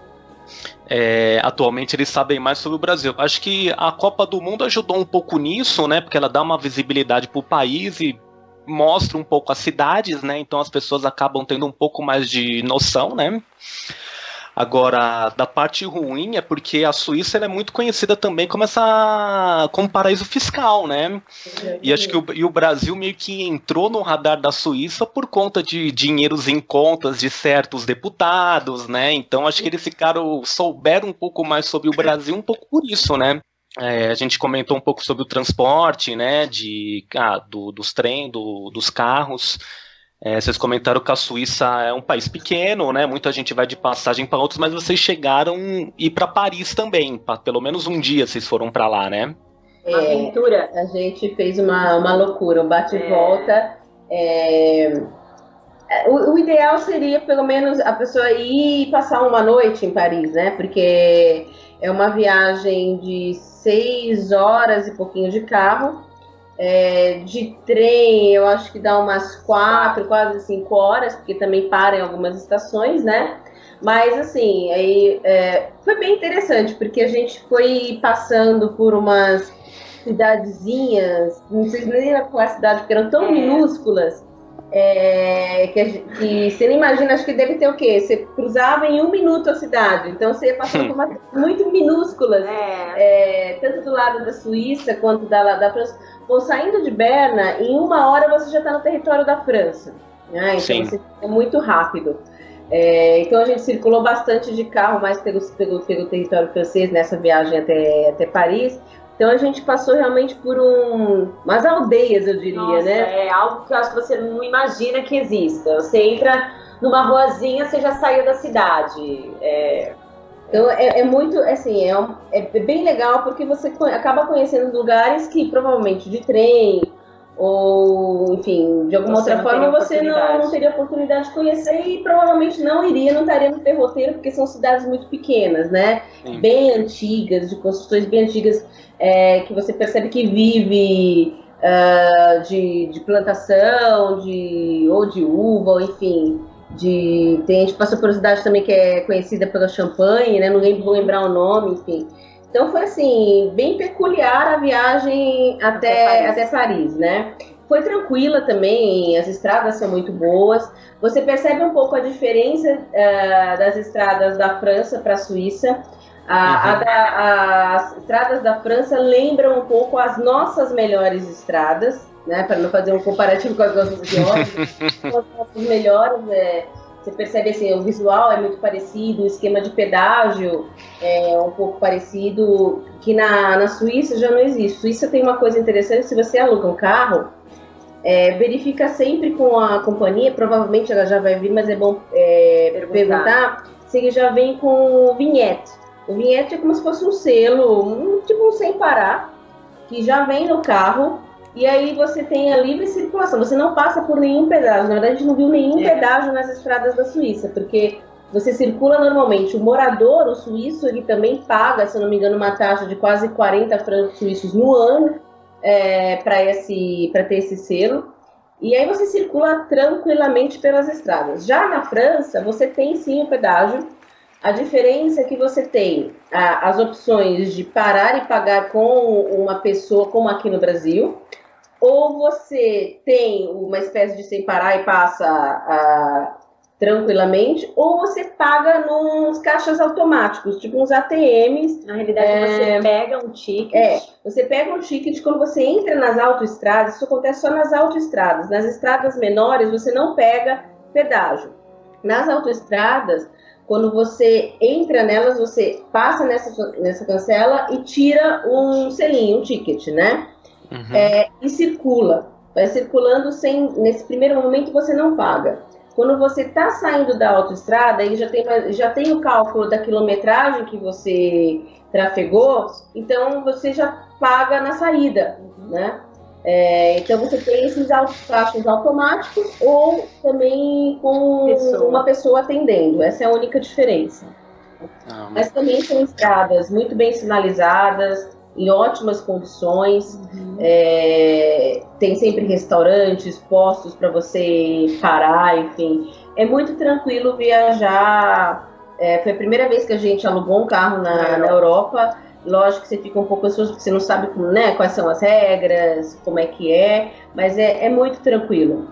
atualmente eles sabem mais sobre o Brasil. Acho que a Copa do Mundo ajudou um pouco nisso, né? Porque ela dá uma visibilidade pro país e mostra um pouco as cidades, né? Então as pessoas acabam tendo um pouco mais de noção, né? Agora, da parte ruim é porque a Suíça ela é muito conhecida também como paraíso fiscal, né? E acho que o Brasil meio que entrou no radar da Suíça por conta de dinheiros em contas de certos deputados, né? Então acho que eles souberam um pouco mais sobre o Brasil um pouco por isso, né? A gente comentou um pouco sobre o transporte, né? Dos trens, dos carros. Vocês comentaram que a Suíça é um país pequeno, né? Muita gente vai de passagem para outros, mas vocês chegaram a ir para Paris também. Pelo menos um dia vocês foram para lá, né? Uma aventura. A gente fez uma loucura, um bate e volta. O ideal seria, pelo menos, a pessoa ir e passar uma noite em Paris, né? Porque é uma viagem de 6 horas e pouquinho de carro. De trem, eu acho que dá umas 4, quase 5 horas, porque também para em algumas estações, né? Mas, assim, aí foi bem interessante, porque a gente foi passando por umas cidadezinhas, não sei nem qual é a cidade, porque eram tão minúsculas, que você nem imagina, acho que deve ter o quê? Você cruzava em 1 minuto a cidade, então você ia passando por umas muito minúsculas, tanto do lado da Suíça quanto da França. Bom, saindo de Berna, em 1 hora você já está no território da França, né? Então Sim. você fica muito rápido. Então a gente circulou bastante de carro, mais pelo território francês nessa viagem até Paris. Então a gente passou realmente por umas aldeias, eu diria, Nossa, né? é algo que eu acho que você não imagina que exista. Você entra numa ruazinha, você já saiu da cidade. Então é muito, assim, é bem legal porque você acaba conhecendo lugares que provavelmente de trem ou, enfim, de alguma Você outra não forma teria você oportunidade. não teria oportunidade de conhecer e provavelmente não estaria no teu roteiro porque são cidades muito pequenas, né? Sim. Bem antigas, de construções bem antigas, que você percebe que vive de plantação, ou de uva, ou enfim. A gente passou por uma cidade também que é conhecida pela champanhe, né? Não vou lembrar o nome, enfim. Então foi assim, bem peculiar a viagem até Paris, né? Foi tranquila também, as estradas são muito boas. Você percebe um pouco a diferença das estradas da França para a Suíça. As estradas da França lembram um pouco as nossas melhores estradas, né? Para não fazer um comparativo com as nossas piores, as nossas melhores. Você percebe assim, o visual é muito parecido, o esquema de pedágio é um pouco parecido, que na Suíça já não existe. Suíça tem uma coisa interessante, se você aluga um carro, verifica sempre com a companhia, provavelmente ela já vai vir, mas é bom perguntar se ele já vem com o vinhete. O vinhete é como se fosse um selo, tipo um sem parar, que já vem no carro. E aí você tem a livre circulação, você não passa por nenhum pedágio. Na verdade, a gente não viu nenhum pedágio nas estradas da Suíça, porque você circula normalmente. O morador, o suíço, ele também paga, se eu não me engano, uma taxa de quase 40 francos suíços no ano para ter esse selo. E aí você circula tranquilamente pelas estradas. Já na França, você tem sim o pedágio. A diferença é que você tem as opções de parar e pagar com uma pessoa, como aqui no Brasil, ou você tem uma espécie de sem parar e passa tranquilamente, ou você paga nos caixas automáticos, tipo uns ATMs. Na realidade, você pega um ticket. Você pega um ticket quando você entra nas autoestradas, isso acontece só nas autoestradas. Nas estradas menores, você não pega pedágio. Nas autoestradas, quando você entra nelas, você passa nessa cancela e tira um selinho, um ticket, né? E circula. Vai circulando nesse primeiro momento você não paga. Quando você está saindo da autoestrada, ele já tem o cálculo da quilometragem que você trafegou, então você já paga na saída, né? Então você tem esses caixas automáticos ou também com uma pessoa atendendo. Essa é a única diferença. Mas também são estradas muito bem sinalizadas, em ótimas condições. Tem sempre restaurantes, postos para você parar, enfim. É muito tranquilo viajar. Foi a primeira vez que a gente alugou um carro na Europa. Lógico que você fica um pouco ansioso porque você não sabe quais são as regras, como é que é, mas é muito tranquilo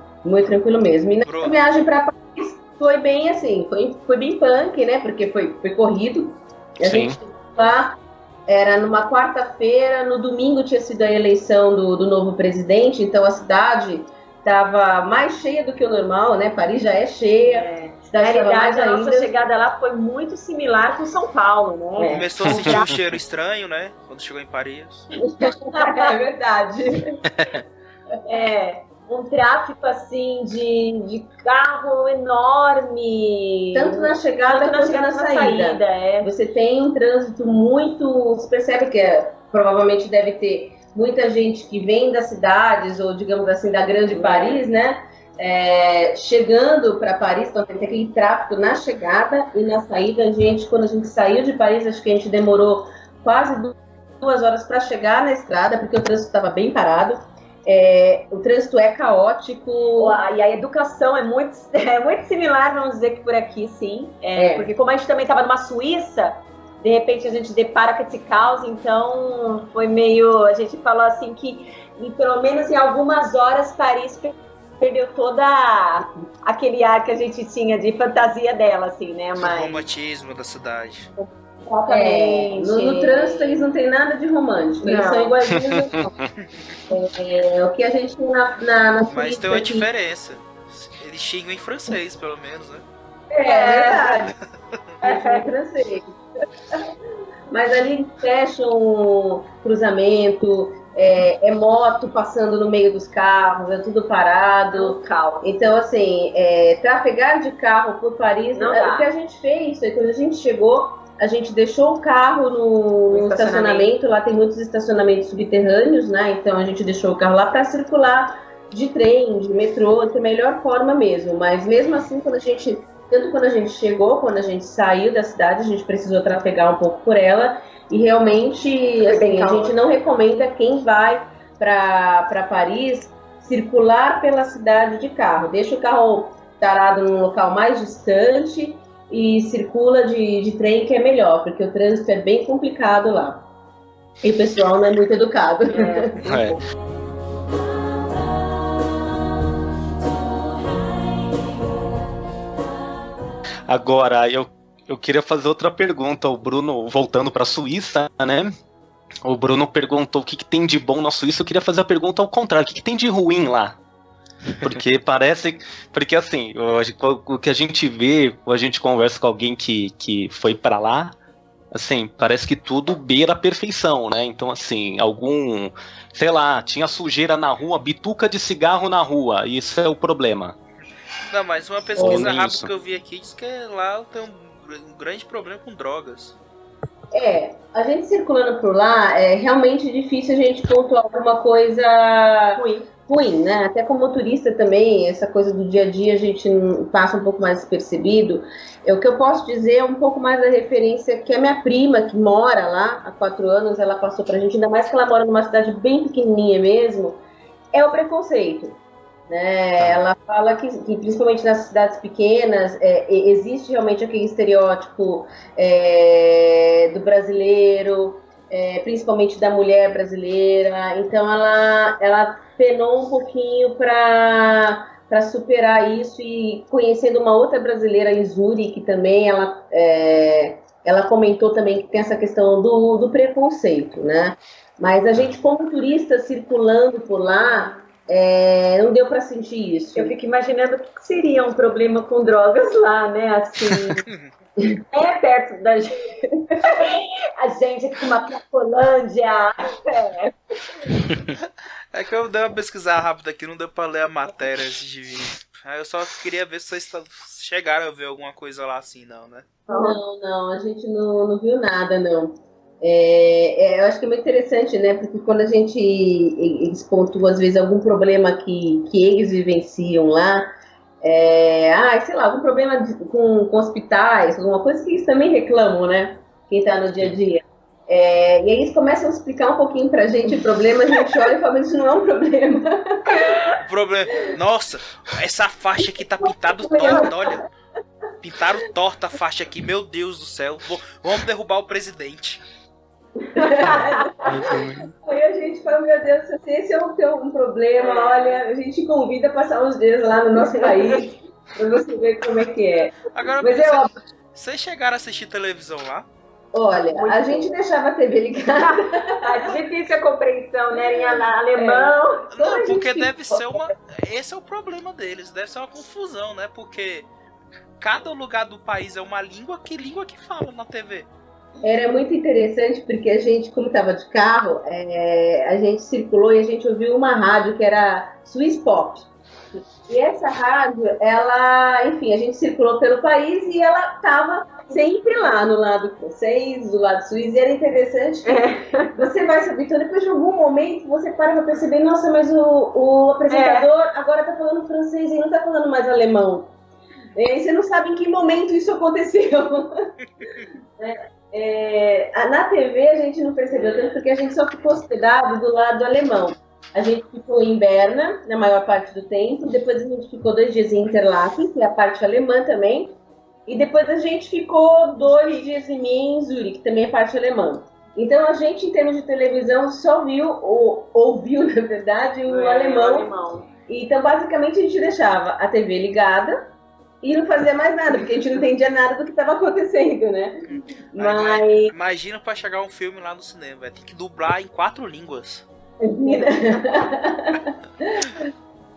mesmo. E na viagem para Paris foi bem assim, foi bem punk, né? Porque foi corrido. A gente lá era numa quarta-feira, no domingo tinha sido a eleição do novo presidente, então a cidade estava mais cheia do que o normal, né? Paris já é cheia. Na realidade, a nossa chegada lá foi muito similar com São Paulo, né? Começou a sentir um cheiro estranho, né? Quando chegou em Paris. É verdade. Um tráfico assim de carro enorme. Tanto na chegada quanto na saída. Você tem um trânsito muito. Você percebe que provavelmente deve ter muita gente que vem das cidades, ou digamos assim, da grande Paris, né? Chegando para Paris, então tem aquele tráfego na chegada e na saída. Quando a gente saiu de Paris, acho que a gente demorou quase 2 horas para chegar na estrada, porque o trânsito estava bem parado. O trânsito é caótico. E a educação é muito similar, vamos dizer que por aqui, sim. Porque como a gente também estava numa Suíça, de repente a gente depara com esse caos, então foi meio... A gente falou assim que, pelo menos em algumas horas, Paris perdeu toda aquele ar que a gente tinha de fantasia dela, assim, né? O romantismo da cidade. Exatamente. No trânsito eles não tem nada de romântico, eles são iguaizinhos. O que a gente tem na Mas tem uma diferença. Eles xingam em francês, pelo menos, né? Verdade. É francês. Mas ali fecham um cruzamento, moto passando no meio dos carros, é tudo parado. Calma. Então, assim, trafegar de carro por Paris, o que a gente fez foi quando a gente chegou, a gente deixou o carro no estacionamento, lá tem muitos estacionamentos subterrâneos, né? Então a gente deixou o carro lá para circular de trem, de metrô, da melhor forma mesmo. Mas mesmo assim, tanto quando a gente chegou, quando a gente saiu da cidade, a gente precisou trafegar um pouco por ela. E realmente, assim, a gente não recomenda quem vai para Paris circular pela cidade de carro. Deixa o carro parado num local mais distante e circula de trem, que é melhor, porque o trânsito é bem complicado lá. E o pessoal não é muito educado. Agora, eu queria fazer outra pergunta. O Bruno, voltando para a Suíça, né? O Bruno perguntou o que tem de bom na Suíça. Eu queria fazer a pergunta ao contrário. O que tem de ruim lá? Porque porque assim, o que a gente vê, ou a gente conversa com alguém que foi para lá, assim, parece que tudo beira a perfeição, né? Então, assim, sei lá, tinha sujeira na rua, bituca de cigarro na rua, isso é o problema. Não, mas uma pesquisa rápida que eu vi aqui diz que lá tem um grande problema com drogas. A gente circulando por lá, é realmente difícil a gente pontuar alguma coisa ruim, né? Até como motorista também, essa coisa do dia a dia a gente passa um pouco mais despercebido. O que eu posso dizer é um pouco mais da referência que a minha prima, que mora lá há 4 anos, ela passou pra gente, ainda mais que ela mora numa cidade bem pequenininha mesmo, é o preconceito. Né? Ela fala que principalmente nas cidades pequenas existe realmente aquele estereótipo do brasileiro, principalmente da mulher brasileira. Então ela penou um pouquinho para superar isso, e conhecendo uma outra brasileira em Zurique também, ela comentou também que tem essa questão do preconceito, né? Mas a gente, como turista circulando por lá, não deu para sentir isso. Eu fico imaginando o que seria um problema com drogas lá, né? Assim, perto da gente. A gente aqui com uma Cracolândia. É que eu dei uma pesquisada rápida aqui, não deu pra ler a matéria antes de vir. Eu só queria ver se vocês chegaram a ver alguma coisa lá assim, não, né? Não, a gente não viu nada, não. Eu acho que é muito interessante, né? Porque quando eles pontuam, às vezes, algum problema que eles vivenciam lá, sei lá, algum problema com hospitais, alguma coisa que eles também reclamam, né? Quem tá no dia a dia. E aí eles começam a explicar um pouquinho pra gente o problema, a gente olha e fala, mas isso não é um problema. Nossa, essa faixa aqui tá pintado torta, olha. Pintaram torta a faixa aqui, meu Deus do céu. Vamos derrubar o presidente. Aí a gente fala, meu Deus, se esse é um problema, olha, a gente convida a passar uns dias lá no nosso país pra você ver como é que é. Agora, vocês chegaram a assistir televisão lá? Olha, a gente deixava a TV ligada. Difícil a compreensão, né? Em alemão. Não, porque deve ser esse é o problema deles, deve ser uma confusão, né? Porque cada lugar do país é uma língua, que língua que fala na TV? Era muito interessante porque a gente, como estava de carro, a gente circulou e a gente ouviu uma rádio que era Swiss Pop. E essa rádio, enfim, a gente circulou pelo país e ela estava sempre lá no lado francês, do lado suíço, e era interessante que você vai se habituando, depois de algum momento você para perceber, nossa, mas o apresentador agora está falando francês e não está falando mais alemão. E aí você não sabe em que momento isso aconteceu. Na TV a gente não percebeu tanto porque a gente só ficou hospedado do lado alemão. A gente ficou em Berna, na maior parte do tempo. Depois a gente ficou 2 dias em Interlaken, que é a parte alemã também. E depois a gente ficou 2 dias em Zurique, que também é parte alemã. Então a gente, em termos de televisão, só viu, ou ouviu, na verdade, o alemão. Então, basicamente, a gente deixava a TV ligada e não fazia mais nada, porque a gente não entendia nada do que estava acontecendo, né? Mas... Imagina pra chegar um filme lá no cinema, vai ter que dublar em 4 línguas.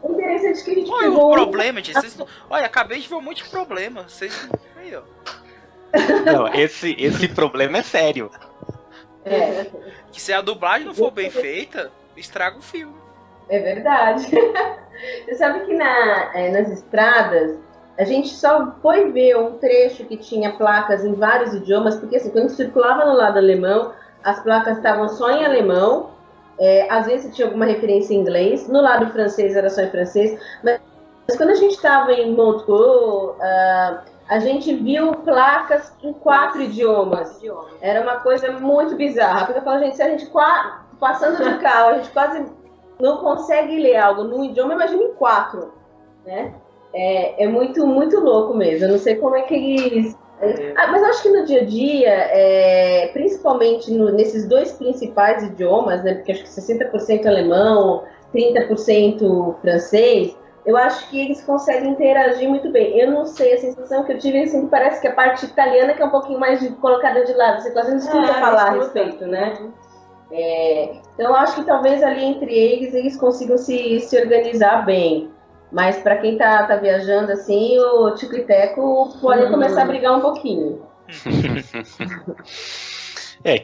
O interessante que a gente Olha pegou... o problema, gente. Olha, acabei de ver um monte de problema. Vocês... Aí, ó. Não, esse problema é sério. Que se a dublagem não for bem feita, estraga o filme. É verdade. Você sabe que nas estradas, a gente só foi ver um trecho que tinha placas em vários idiomas, porque assim, quando circulava no lado alemão, as placas estavam só em alemão, às vezes tinha alguma referência em inglês, no lado francês era só em francês, mas quando a gente estava em Montreux, a gente viu placas em 4 idiomas. Era uma coisa muito bizarra, porque eu falo, gente, se a gente passando de carro, a gente quase não consegue ler algo num idioma, imagina em 4, né? É muito, muito louco mesmo. Eu não sei como é que eles... mas acho que no dia a dia, principalmente nesses 2 principais idiomas, né? Porque acho que 60% alemão, 30% francês, eu acho que eles conseguem interagir muito bem. Eu não sei, a sensação que eu tive, assim, que parece que a parte italiana que é um pouquinho mais colocada de lado. Você quase não escuta falar a respeito, né? Então, eu acho que talvez ali entre eles consigam se organizar bem. Mas para quem tá viajando assim, o Tico e Teco pode começar a brigar um pouquinho.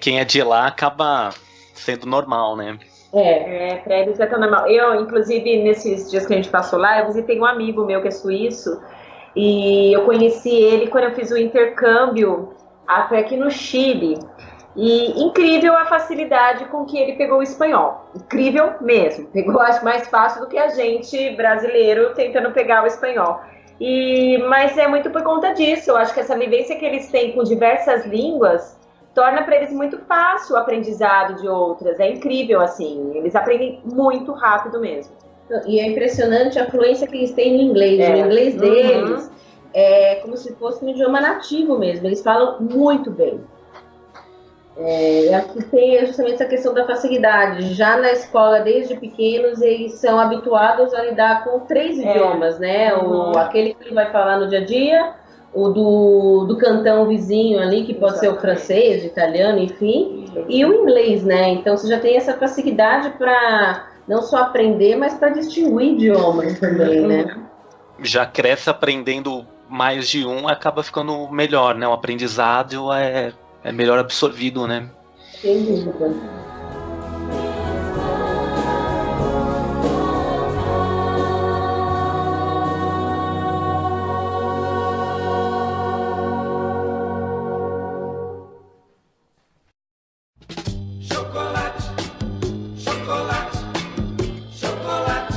Quem é de lá acaba sendo normal, né? Pra eles é tão normal. Eu, inclusive, nesses dias que a gente passou lá, eu visitei um amigo meu que é suíço, e eu conheci ele quando eu fiz o intercâmbio foi aqui no Chile. E incrível a facilidade com que ele pegou o espanhol. Incrível mesmo. Pegou, acho, mais fácil do que a gente, brasileiro, tentando pegar o espanhol. Mas é muito por conta disso. Eu acho que essa vivência que eles têm com diversas línguas torna para eles muito fácil o aprendizado de outras. É incrível, assim. Eles aprendem muito rápido mesmo. E é impressionante a fluência que eles têm no inglês. O inglês deles é como se fosse um idioma nativo mesmo. Eles falam muito bem. Aqui tem justamente essa questão da facilidade. Já na escola, desde pequenos, eles são habituados a lidar com 3 idiomas, né? Aquele que ele vai falar no dia a dia, o do cantão vizinho ali, que pode ser o francês, o italiano, enfim, e o inglês, né? Então você já tem essa facilidade para não só aprender, mas para distinguir idiomas também, né? Já cresce aprendendo mais de um, acaba ficando melhor, né? O aprendizado é melhor absorvido, né? Sem dúvida. Chocolate, chocolate, chocolate.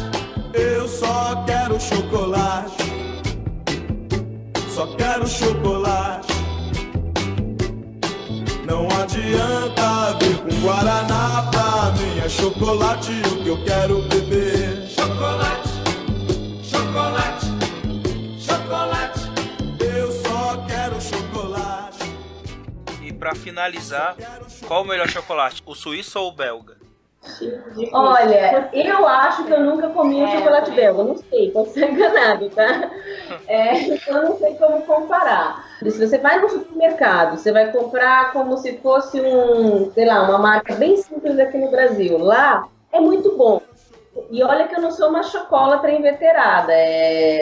Eu só quero chocolate. Só quero chocolate. Não adianta vir com guaraná pra mim, é chocolate o que eu quero beber. Chocolate, chocolate, chocolate. Eu só quero chocolate. E pra finalizar, qual o melhor chocolate? O suíço ou o belga? Olha, eu acho que eu nunca comi um chocolate belga, não sei, posso ser enganado, tá? Então eu não sei como comparar. Se você vai no supermercado, você vai comprar como se fosse uma marca bem simples aqui no Brasil. Lá é muito bom. E olha que eu não sou uma chocolatra inveterada,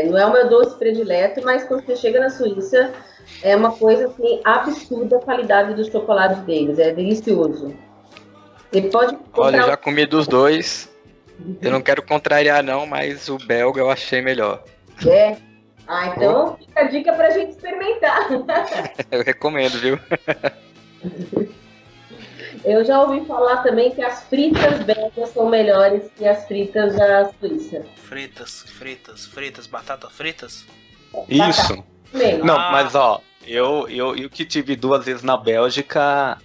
não é o meu doce predileto, mas quando você chega na Suíça, é uma coisa assim, absurda a qualidade dos chocolates deles, é delicioso. Você pode comprar... Olha, eu já comi dos dois. Eu não quero contrariar não, mas o belga eu achei melhor. Então fica a dica pra gente experimentar. Eu recomendo, viu? Eu já ouvi falar também que as fritas belgas são melhores que as fritas da Suíça. Fritas, batata fritas? Isso. Mesmo. Não, mas ó, eu que tive 2 vezes na Bélgica,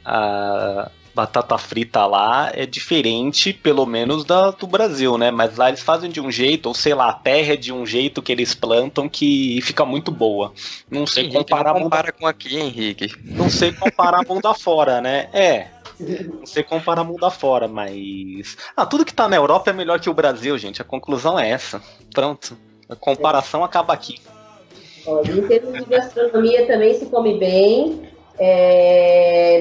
batata frita lá é diferente, pelo menos, do Brasil, né? Mas lá eles fazem de um jeito, ou sei lá, a terra é de um jeito que eles plantam que fica muito boa. Não sei Henrique, comparar não compara com aqui, Henrique. Não sei comparar mundo afora, né? Não sei comparar mundo afora, mas... tudo que tá na Europa é melhor que o Brasil, gente. A conclusão é essa. Pronto. A comparação acaba aqui. Olha, em termos de gastronomia também se come bem.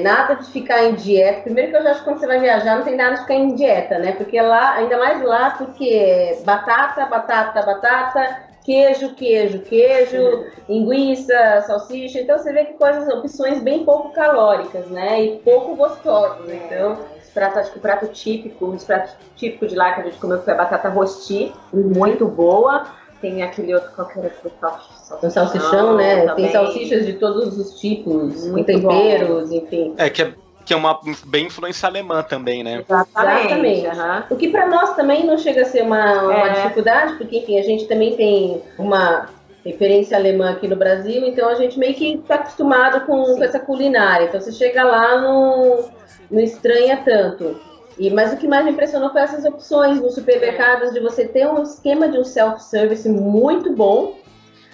Nada de ficar em dieta. Primeiro que eu já acho que quando você vai viajar não tem nada de ficar em dieta, né? Porque lá, ainda mais lá, porque é batata, queijo, linguiça, salsicha. Então você vê que opções bem pouco calóricas, né? E pouco gostosas. Então, acho que o prato típico, um dos pratos típicos de lá que a gente comeu foi a batata rosti, muito boa. Tem aquele outro, qualquer outro tem salsichão, né? também. Tem salsichas de todos os tipos, com Muito temperos, enfim. Que é uma bem influência alemã também, né? Exatamente. Uhum. O que para nós também não chega a ser uma dificuldade, porque, enfim, a gente também tem uma referência alemã aqui no Brasil, então a gente meio que está acostumado com essa culinária. Então você chega lá, não estranha tanto. Mas o que mais me impressionou foi essas opções nos supermercados de você ter um esquema de um self-service muito bom.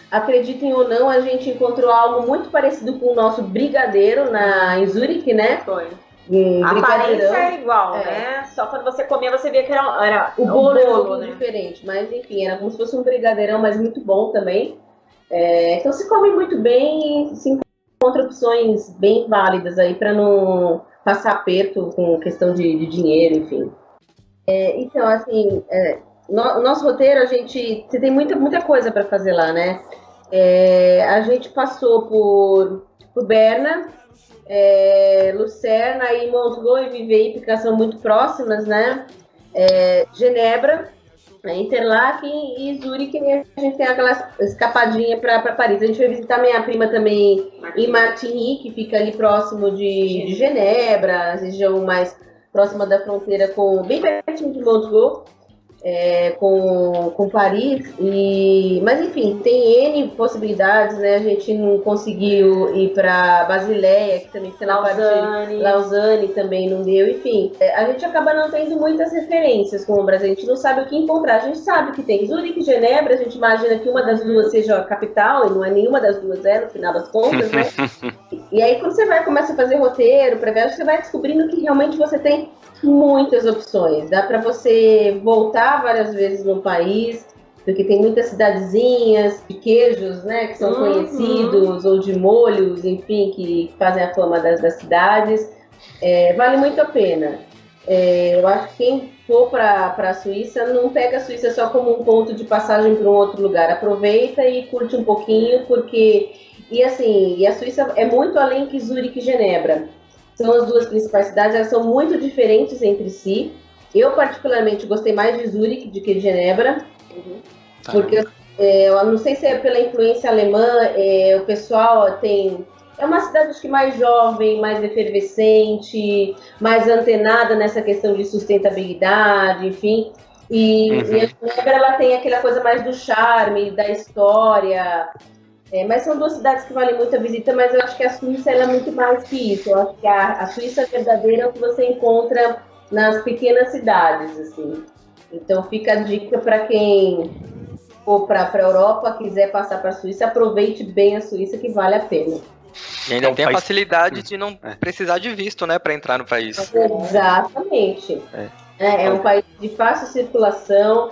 Acreditem ou não, a gente encontrou algo muito parecido com o nosso brigadeiro em Zurique, né? Foi. A aparência é igual, né? Só quando você comia, você via que era o bolo era um pouco né? diferente. Mas enfim, era como se fosse um brigadeirão, mas muito bom também. Então se come muito bem e se encontra opções bem válidas aí para não passar aperto com questão de dinheiro, enfim. Então, assim, nosso roteiro, você tem muita coisa para fazer lá, né? A gente passou por Berna, Lucerna e Montgó e Vevey, que são muito próximas, né? Genebra, Interlaken e Zurique, a gente tem aquela escapadinha para Paris. A gente foi visitar minha prima também em Martigny, que fica ali próximo de Genebra, a região mais próxima da fronteira, bem pertinho de Montgó, com Paris. Mas enfim, tem N possibilidades, né? A gente não conseguiu ir para Basileia, que também fica na Lausanne também não deu, enfim. A gente acaba não tendo muitas referências com o Brasil, a gente não sabe o que encontrar. A gente sabe que tem Zurique e Genebra, a gente imagina que uma das duas seja a capital, e não é nenhuma das duas, no final das contas, né? E aí quando você começa a fazer roteiro para viagem, você vai descobrindo que realmente você tem muitas opções. Dá para você voltar várias vezes no país, porque tem muitas cidadezinhas de queijos, né, que são conhecidos, ou de molhos, enfim, que fazem a fama das cidades. Vale muito a pena. Eu acho que quem for para a Suíça, não pega a Suíça só como um ponto de passagem para um outro lugar. Aproveita e curte um pouquinho, porque... E a Suíça é muito além que Zurique e Genebra. São as duas principais cidades, elas são muito diferentes entre si. Eu, particularmente, gostei mais de Zurique do que de Genebra, porque eu não sei se é pela influência alemã, o pessoal é uma cidade, acho que mais jovem, mais efervescente, mais antenada nessa questão de sustentabilidade, enfim. E a Genebra, ela tem aquela coisa mais do charme, da história... mas são duas cidades que valem muito a visita, mas eu acho que a Suíça ela é muito mais que isso. Eu acho que a Suíça verdadeira é o que você encontra nas pequenas cidades, assim. Então fica a dica para quem for para a Europa, quiser passar para a Suíça, aproveite bem a Suíça, que vale a pena. E ainda tem a facilidade de não precisar de visto, né, para entrar no país. Exatamente. É um país de fácil circulação.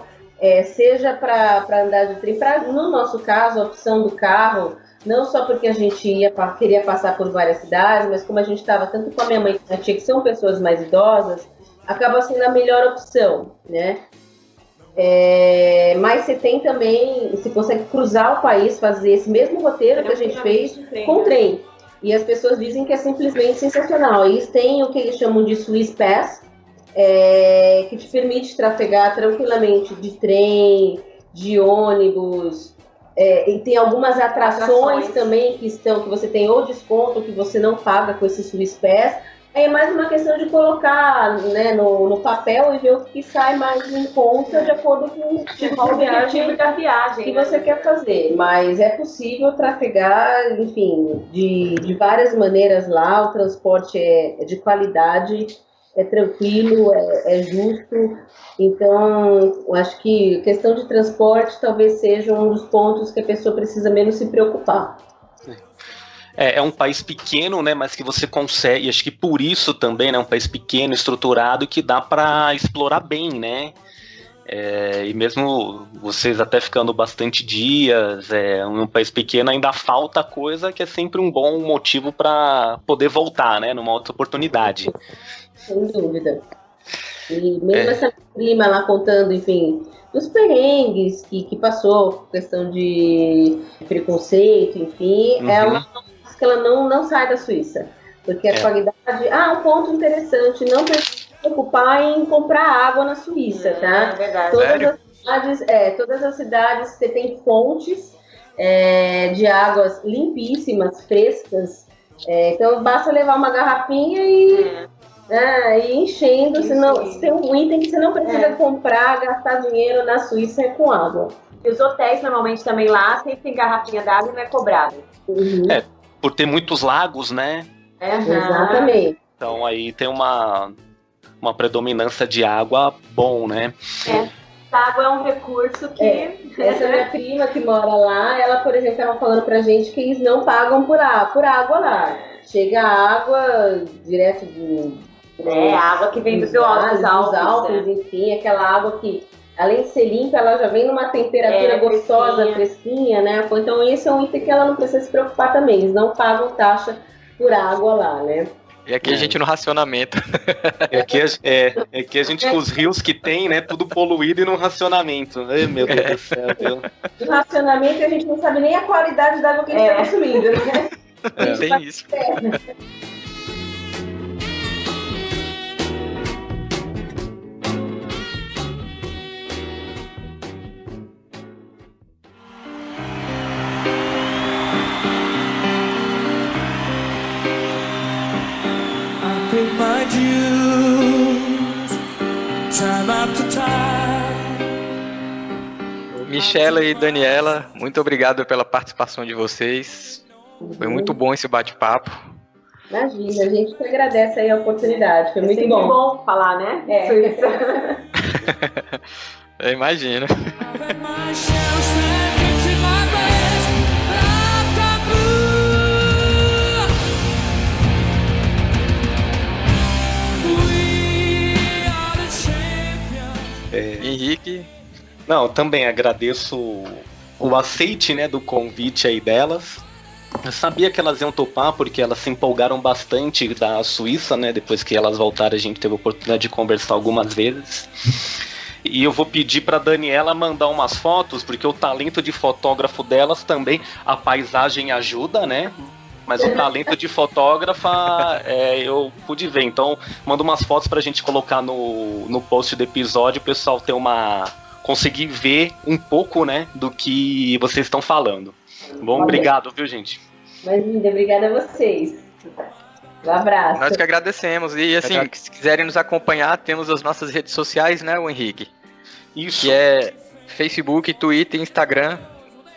Seja para andar de trem, no nosso caso, a opção do carro, não só porque a gente queria passar por várias cidades, mas como a gente estava tanto com a minha mãe e com a minha tia, que são pessoas mais idosas, acaba sendo a melhor opção, né? Mas você tem também, você consegue cruzar o país, fazer esse mesmo roteiro que a gente fez com trem. E as pessoas dizem que é simplesmente sensacional. Eles têm o que eles chamam de Swiss Pass, que te permite trafegar tranquilamente de trem, de ônibus, e tem algumas atrações também que você tem ou desconto que você não paga com esse Swiss Pass, É mais uma questão de colocar, né, no papel e ver o que sai mais em conta de acordo com o tipo de viagem da viagem que você quer fazer. Mas é possível trafegar, enfim, de várias maneiras lá. O transporte é de qualidade, é tranquilo, é justo. Então, eu acho que a questão de transporte talvez seja um dos pontos que a pessoa precisa menos se preocupar. É um país pequeno, né, mas que você consegue, acho que por isso também, né, um país pequeno, estruturado, que dá para explorar bem, né, e mesmo vocês até ficando bastante dias, um país pequeno, ainda falta coisa que é sempre um bom motivo para poder voltar, né, numa outra oportunidade. Sem dúvida. E mesmo essa prima lá contando, enfim, dos perrengues que passou, questão de preconceito, enfim, ela que ela não sai da Suíça. Porque a qualidade... um ponto interessante, não precisa se preocupar em comprar água na Suíça, tá? É verdade. Todas as cidades você tem fontes de águas limpíssimas, frescas. Então basta levar uma garrafinha e enchendo. Se tem um item que você não precisa comprar, gastar dinheiro na Suíça é com água. E os hotéis normalmente também lá sempre tem garrafinha d'água e não é cobrado. Por ter muitos lagos, né? Exatamente. Então aí tem uma predominância de água bom, né? A água é um recurso que... Essa minha prima que mora lá, ela, por exemplo, estava falando pra gente que eles não pagam por água lá. Chega a água direto a água que vem dos Alpes, enfim, aquela água que, além de ser limpa, ela já vem numa temperatura gostosa, fresquinha, né? Então esse é um item que ela não precisa se preocupar também. Eles não pagam taxa por água lá, né? E aqui a gente no racionamento. Aqui a gente com os rios que tem, né? Tudo poluído e no racionamento. Ai, meu Deus do céu, viu? No racionamento a gente não sabe nem a qualidade da água que a gente está consumindo, né? Tem isso. My dues, time after time. Michela e Daniela, muito obrigado pela participação de vocês. Foi muito bom esse bate-papo. Imagina, a gente que agradece aí a oportunidade, foi muito bom. Bom falar, né? Eu imagino. Henrique. Não, também agradeço o aceite, né, do convite aí delas. Eu sabia que elas iam topar porque elas se empolgaram bastante da Suíça, né? Depois que elas voltaram, a gente teve a oportunidade de conversar algumas vezes. E eu vou pedir para Daniela mandar umas fotos, porque o talento de fotógrafo delas também, a paisagem ajuda, né? Mas o talento de fotógrafa eu pude ver. Então, manda umas fotos pra gente colocar no post do episódio, o pessoal ter conseguir ver um pouco, né, do que vocês estão falando. Bom, obrigado, viu, gente? Imagina, obrigada a vocês. Um abraço. Nós que agradecemos. E assim, se quiserem nos acompanhar, temos as nossas redes sociais, né, o Henrique? Isso. Que é Facebook, Twitter, Instagram,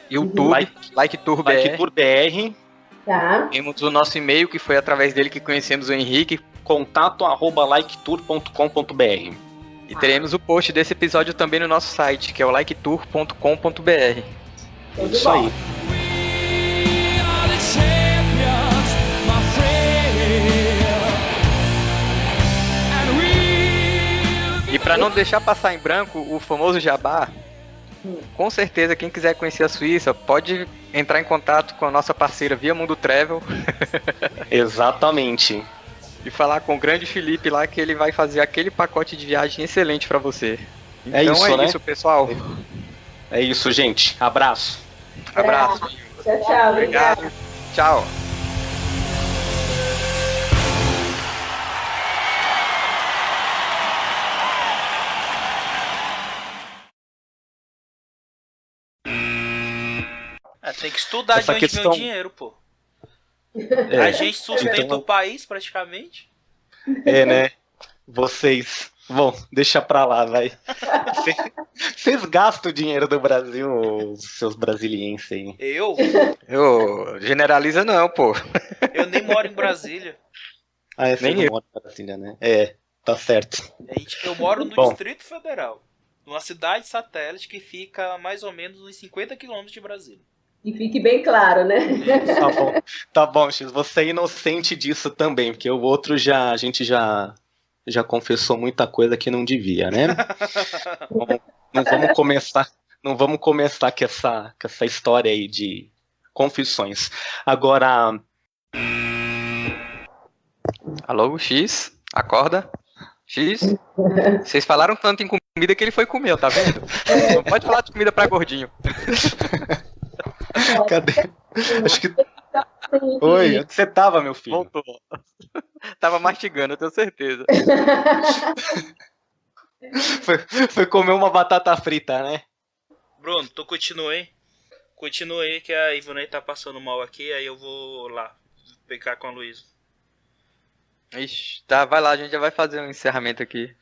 YouTube, LikeTourBR. Tá. Temos o nosso e-mail, que foi através dele que conhecemos o Henrique, contato@liketour.com.br. E teremos o post desse episódio também no nosso site, que é o liketour.com.br. Isso aí. E para não deixar passar em branco o famoso jabá, com certeza quem quiser conhecer a Suíça pode entrar em contato com a nossa parceira Via Mundo Travel. Exatamente. E falar com o grande Felipe lá, que ele vai fazer aquele pacote de viagem excelente para você. Então é isso, pessoal. É isso, gente. Abraço. Abraço. Tchau, tchau. Obrigado. Tchau. Tem que estudar de onde vem o dinheiro, pô. A gente sustenta o país, praticamente. É, né? Vocês. Bom, deixa pra lá, vai. Vocês gastam o dinheiro do Brasil, os seus brasilienses aí. Eu generaliza não, pô. Eu nem moro em Brasília. Ah, é, você Nem não eu. mora em Brasília, né? É, tá certo. Eu moro no Bom. Distrito Federal. Numa cidade satélite que fica mais ou menos uns 50 quilômetros de Brasília. Que fique bem claro, né? Tá bom, X. Você é inocente disso também, porque o outro a gente já confessou muita coisa que não devia, né? Não vamos começar com essa história aí de confissões. Agora, Alô, X? Acorda? X? Vocês falaram tanto em comida que ele foi comer, tá vendo? Não pode falar de comida pra gordinho. cadê? Acho que. Oi, onde você tava, meu filho? Voltou. Tava mastigando, eu tenho certeza. Foi comer uma batata frita, né? Bruno, tu continua aí? Continua aí que a Ivonei tá passando mal aqui, aí eu vou lá pegar com a Luísa. Ixi, tá, vai lá, a gente já vai fazer um encerramento aqui.